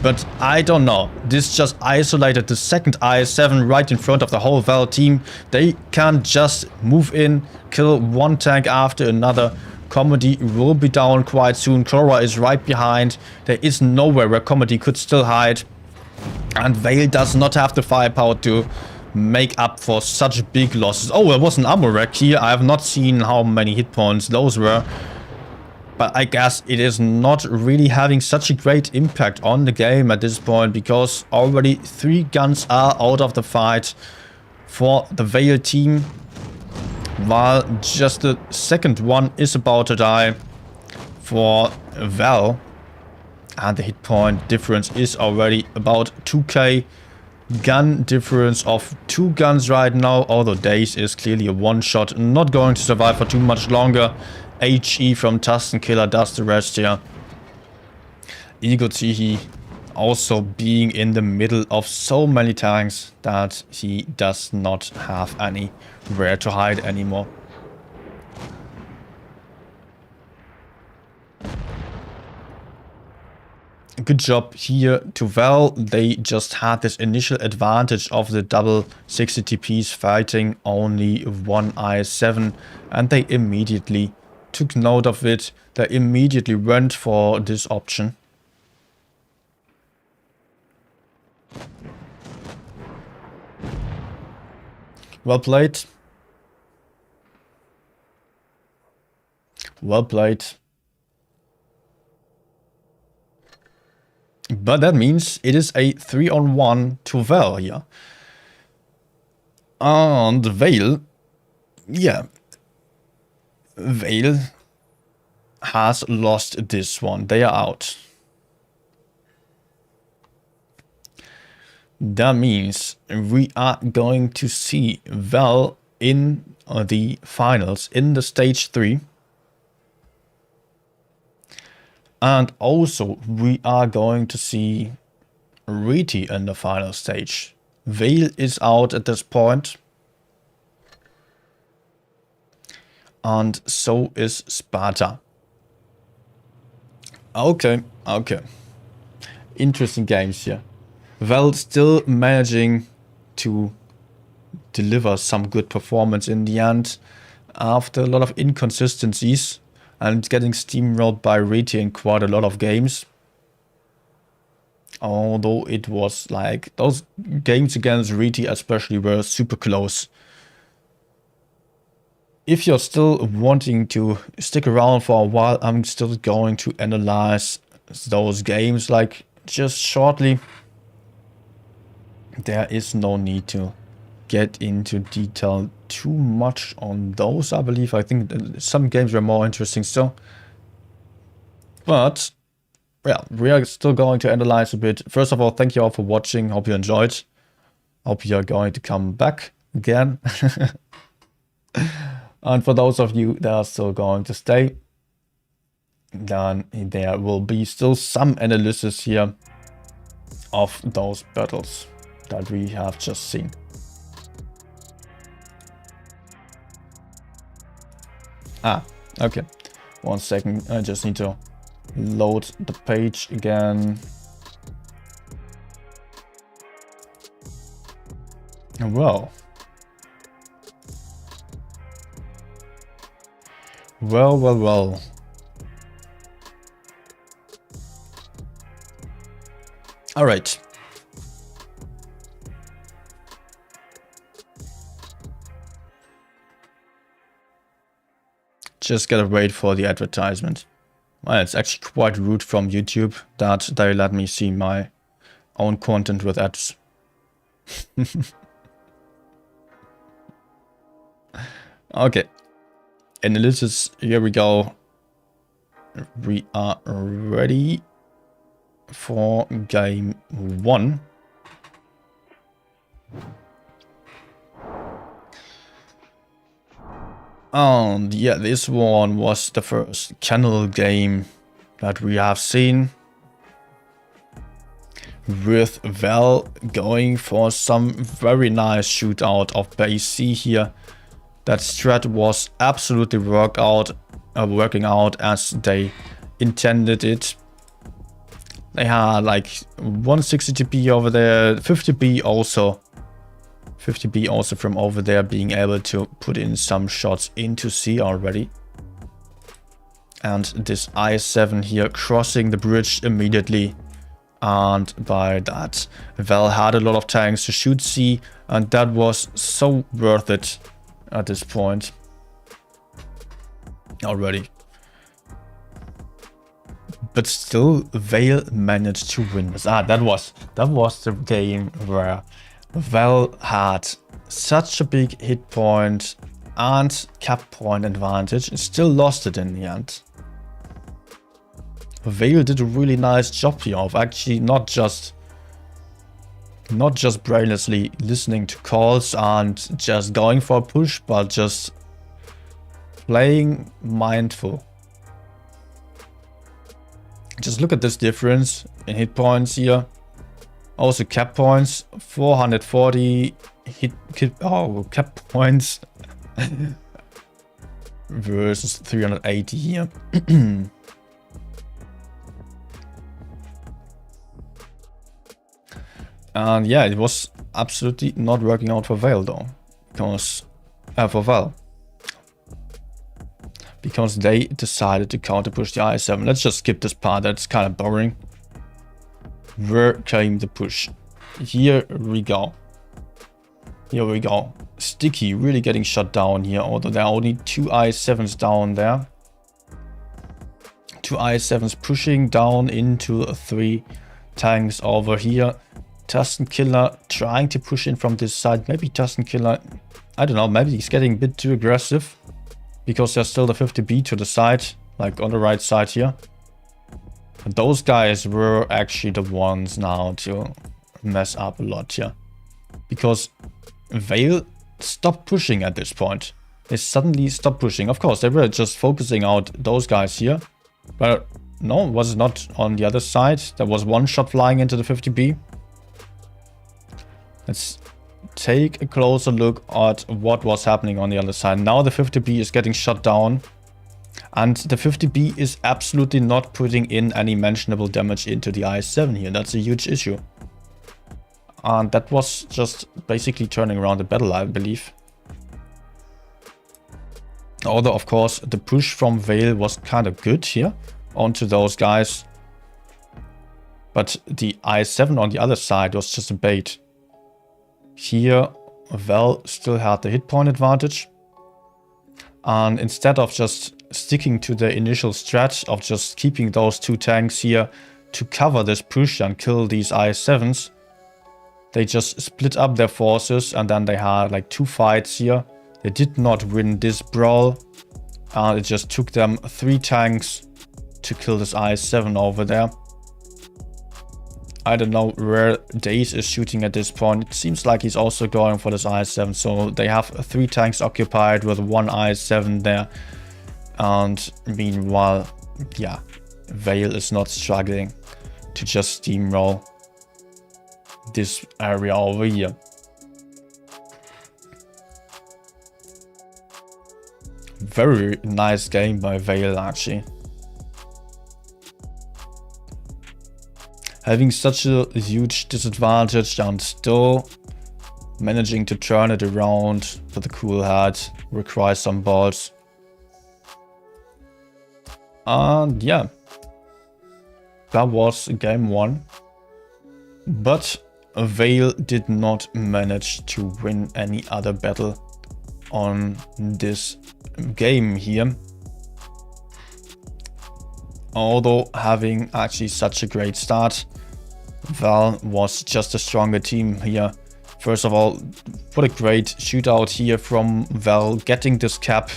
But I don't know. This just isolated the second IS-7 right in front of the whole Val team. They can just move in, kill one tank after another. Comedy will be down quite soon. Chlora is right behind. There is nowhere where Comedy could still hide. And Vale does not have the firepower to make up for such big losses. Oh, there was an armor wreck here. I have not seen how many hit points those were. But I guess it is not really having such a great impact on the game at this point, because already 3 guns are out of the fight for the Vale team, while just the second one is about to die for Val. And the hit point difference is already about 2k. Gun difference of 2 guns right now, although Days is clearly a one-shot, not going to survive for too much longer. HE from Tusken Killer does the rest here. Ego Tihi also being in the middle of so many tanks that he does not have anywhere to hide anymore. Good job here to Val. They just had this initial advantage of the double 60 TPs fighting only one IS-7, and they immediately took note of it. They immediately went for this option. Well played. Well played. But that means it is a 3-on-1 to Val here. And Vale, yeah, Vale has lost this one. They are out. That means we are going to see Val in the finals, in the stage 3. And also, we are going to see Reti in the final stage. Vale is out at this point. And so is SPRTA. Okay. Interesting games here. Val still managing to deliver some good performance in the end after a lot of inconsistencies. And getting steamrolled by Reti in quite a lot of games. Although it was like, those games against Reti especially were super close. If you're still wanting to stick around for a while, I'm still going to analyze those games like just shortly. There is no need to get into detail too much on those, I believe. I think some games were more interesting still. But, yeah, we are still going to analyze a bit. First of all, thank you all for watching. Hope you enjoyed. Hope you are going to come back again. And for those of you that are still going to stay, then there will be still some analysis here of those battles that we have just seen. Okay. 1 second. I just need to load the page again. Well. Well. All right. Just gotta wait for the advertisement. Well, it's actually quite rude from YouTube that they let me see my own content with ads. Okay. Analysis, here we go. We are ready for game 1. And yeah, this one was the first channel game that we have seen, with Val going for some very nice shootout of Bpc here. That strat was absolutely working out as they intended it. They had like 160 TP over there, 50B also. 50B also from over there, being able to put in some shots into C already. And this I7 here crossing the bridge immediately. And by that, Val had a lot of tanks to shoot C, and that was so worth it at this point already. But still, Vale managed to win this. That was the game where Val had such a big hit point and cap point advantage and still lost it in the end. Vale did a really nice job here of actually not just brainlessly listening to calls and just going for a push, but just playing mindful. Just look at this difference in hit points here. Also cap points, 440 cap points versus 380 here. And yeah, it was absolutely not working out for Vale though, because they decided to counter push the I7. Let's just skip this part, that's kind of boring. Where came the push? Here we go. Sticky really getting shut down here, although there are only 2 I7s down there. 2 I7s pushing down into 3 tanks over here. Tusken Killer trying to push in from this side. Maybe Tusken Killer, I don't know, maybe he's getting a bit too aggressive, because there's still the 50B to the side, like on the right side here. And those guys were actually the ones now to mess up a lot here, because Vale stopped pushing at this point. They suddenly stopped pushing. Of course, they were just focusing out those guys here, but no, it was not on the other side. There was one shot flying into the 50B. Let's take a closer look at what was happening on the other side. Now the 50B is getting shut down, and the 50B is absolutely not putting in any mentionable damage into the I7 here. That's a huge issue. And that was just basically turning around the battle, I believe. Although, of course, the push from Vale was kind of good here onto those guys. But the I7 on the other side was just a bait. Here, Val still had the hit point advantage. And instead of just sticking to the initial strat of just keeping those 2 tanks here to cover this push and kill these I7s, they just split up their forces, and then they had like 2 fights here. They did not win this brawl, and it just took them 3 tanks to kill this I7 over there. I don't know where Daze is shooting at this point. It seems like he's also going for this IS-7. So they have 3 tanks occupied with 1 IS-7 there. And meanwhile, yeah, Vale is not struggling to just steamroll this area over here. Very nice game by Vale, actually. Having such a huge disadvantage and still managing to turn it around with a cool head requires some balls. And yeah, that was game 1. But Vale did not manage to win any other battle on this game here. Although having actually such a great start, Val was just a stronger team here. First of all, what a great shootout here from Val. Getting this cap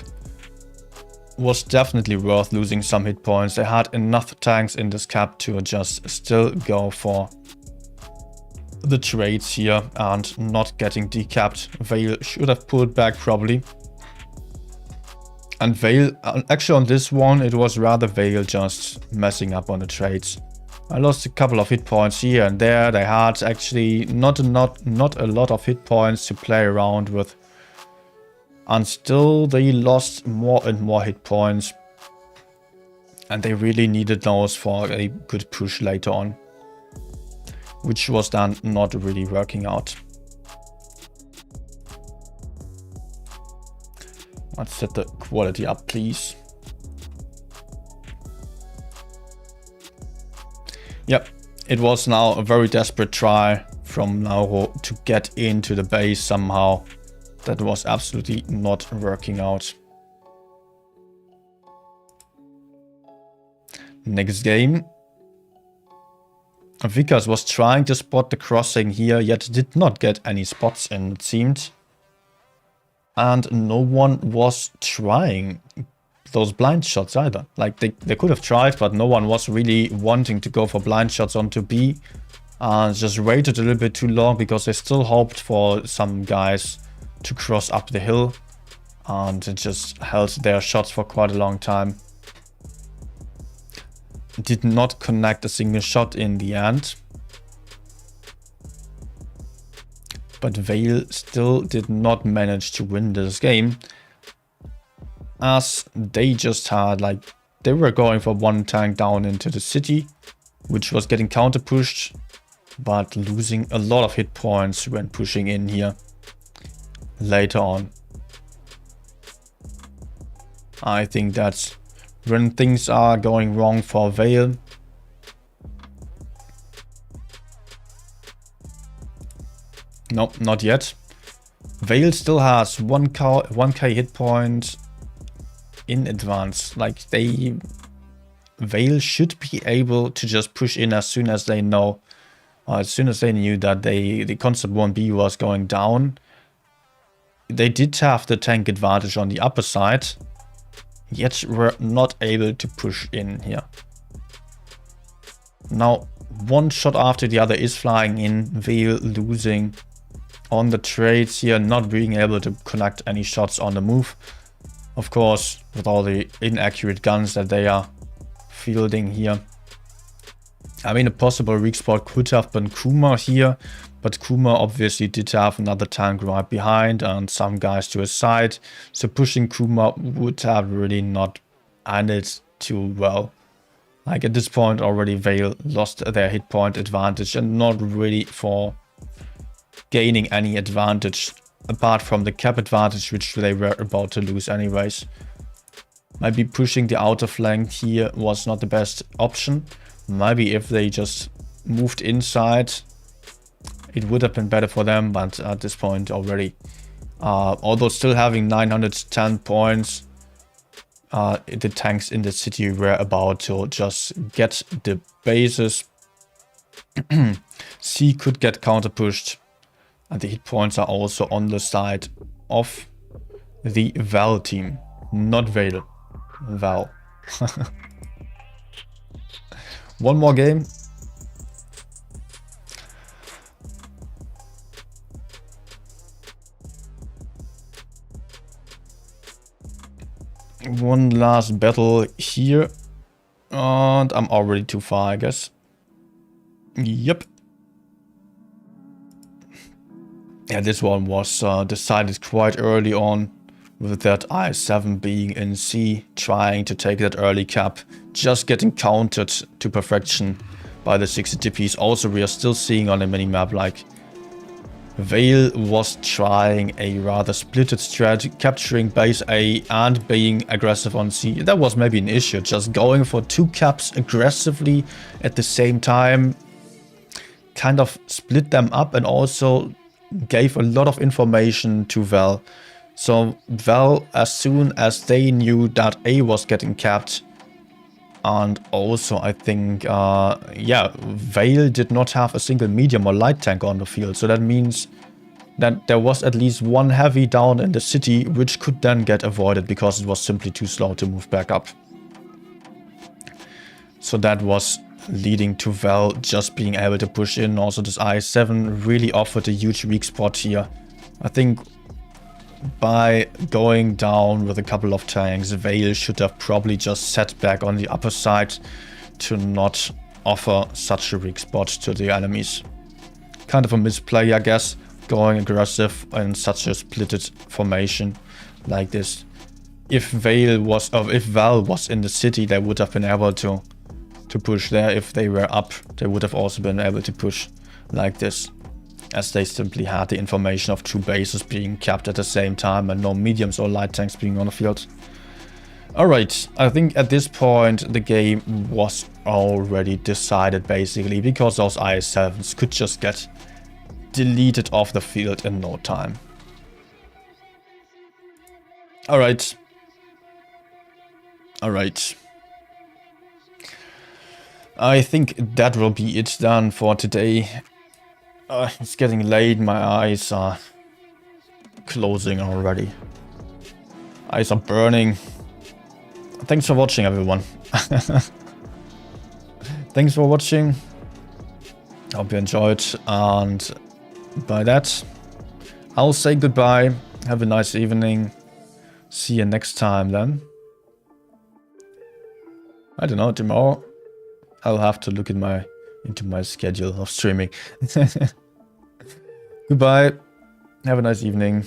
was definitely worth losing some hit points. They had enough tanks in this cap to just still go for the trades here and not getting decapped. Vale should have pulled back probably. And Vale, actually on this one, it was rather Vale just messing up on the trades. I lost a couple of hit points here and there. They had actually not a lot of hit points to play around with. And still they lost more and more hit points. And they really needed those for a good push later on. Which was then not really working out. Let's set the quality up, please. Yep, it was now a very desperate try from Nauro to get into the base somehow. That was absolutely not working out. Next game. Vickers was trying to spot the crossing here, yet did not get any spots in, it seemed. And no one was trying those blind shots either. Like they could have tried, but no one was really wanting to go for blind shots onto B. And just waited a little bit too long because they still hoped for some guys to cross up the hill. And it just held their shots for quite a long time. Did not connect a single shot in the end. But Vale still did not manage to win this game. As they just had, like, they were going for 1 tank down into the city, which was getting counter pushed, but losing a lot of hit points when pushing in here later on. I think that's when things are going wrong for Vale. Nope, not yet. Vale still has 1k hit point in advance. Like Vale should be able to just push in as soon as they know, as soon as they knew that the concept 1B was going down. They did have the tank advantage on the upper side, yet were not able to push in here. Now, one shot after the other is flying in, Vale losing on the trades here, not being able to connect any shots on the move. Of course, with all the inaccurate guns that they are fielding here. I mean, a possible weak spot could have been Kuma here, but Kuma obviously did have another tank right behind and some guys to his side. So pushing Kuma would have really not ended too well. Like at this point already Vale lost their hit point advantage and not really for gaining any advantage apart from the cap advantage which they were about to lose anyways. Maybe pushing the outer flank here was not the best option. Maybe if they just moved inside it would have been better for them, but at this point already, although still having 910 points, the tanks in the city were about to just get the bases. C could get counter pushed, and the hit points are also on the side of the Val team, not Vale. Val. One more game. One last battle here. And I'm already too far, I guess. Yep. Yeah, this one was decided quite early on, with that I7 being in C, trying to take that early cap, just getting countered to perfection by the 60 TPs. Also, we are still seeing on the minimap, like, Vale was trying a rather splitted strategy, capturing base A and being aggressive on C. That was maybe an issue, just going for 2 caps aggressively at the same time kind of split them up and also gave a lot of information to Val. So Val, as soon as they knew that A was getting capped, and also I think, yeah, Vale did not have a single medium or light tank on the field. So that means that there was at least one heavy down in the city, which could then get avoided because it was simply too slow to move back up. So that was leading to Val just being able to push in. Also, this I7 really offered a huge weak spot here. I think by going down with a couple of tanks, Vale should have probably just sat back on the upper side to not offer such a weak spot to the enemies. Kind of a misplay, I guess, going aggressive in such a splitted formation like this. If Val was in the city, they would have been able to push there. If they were up, they would have also been able to push like this, as they simply had the information of 2 bases being capped at the same time and no mediums or light tanks being on the field. Alright, I think at this point the game was already decided basically, because those IS-7s could just get deleted off the field in no time. Alright. Alright. I think that will be it then for today. It's getting late, my eyes are closing already. Eyes are burning. Thanks for watching, everyone. Thanks for watching. Hope you enjoyed, and by that, I'll say goodbye. Have a nice evening. See you next time then. I don't know, tomorrow I'll have to look into my schedule of streaming. Goodbye. Have a nice evening.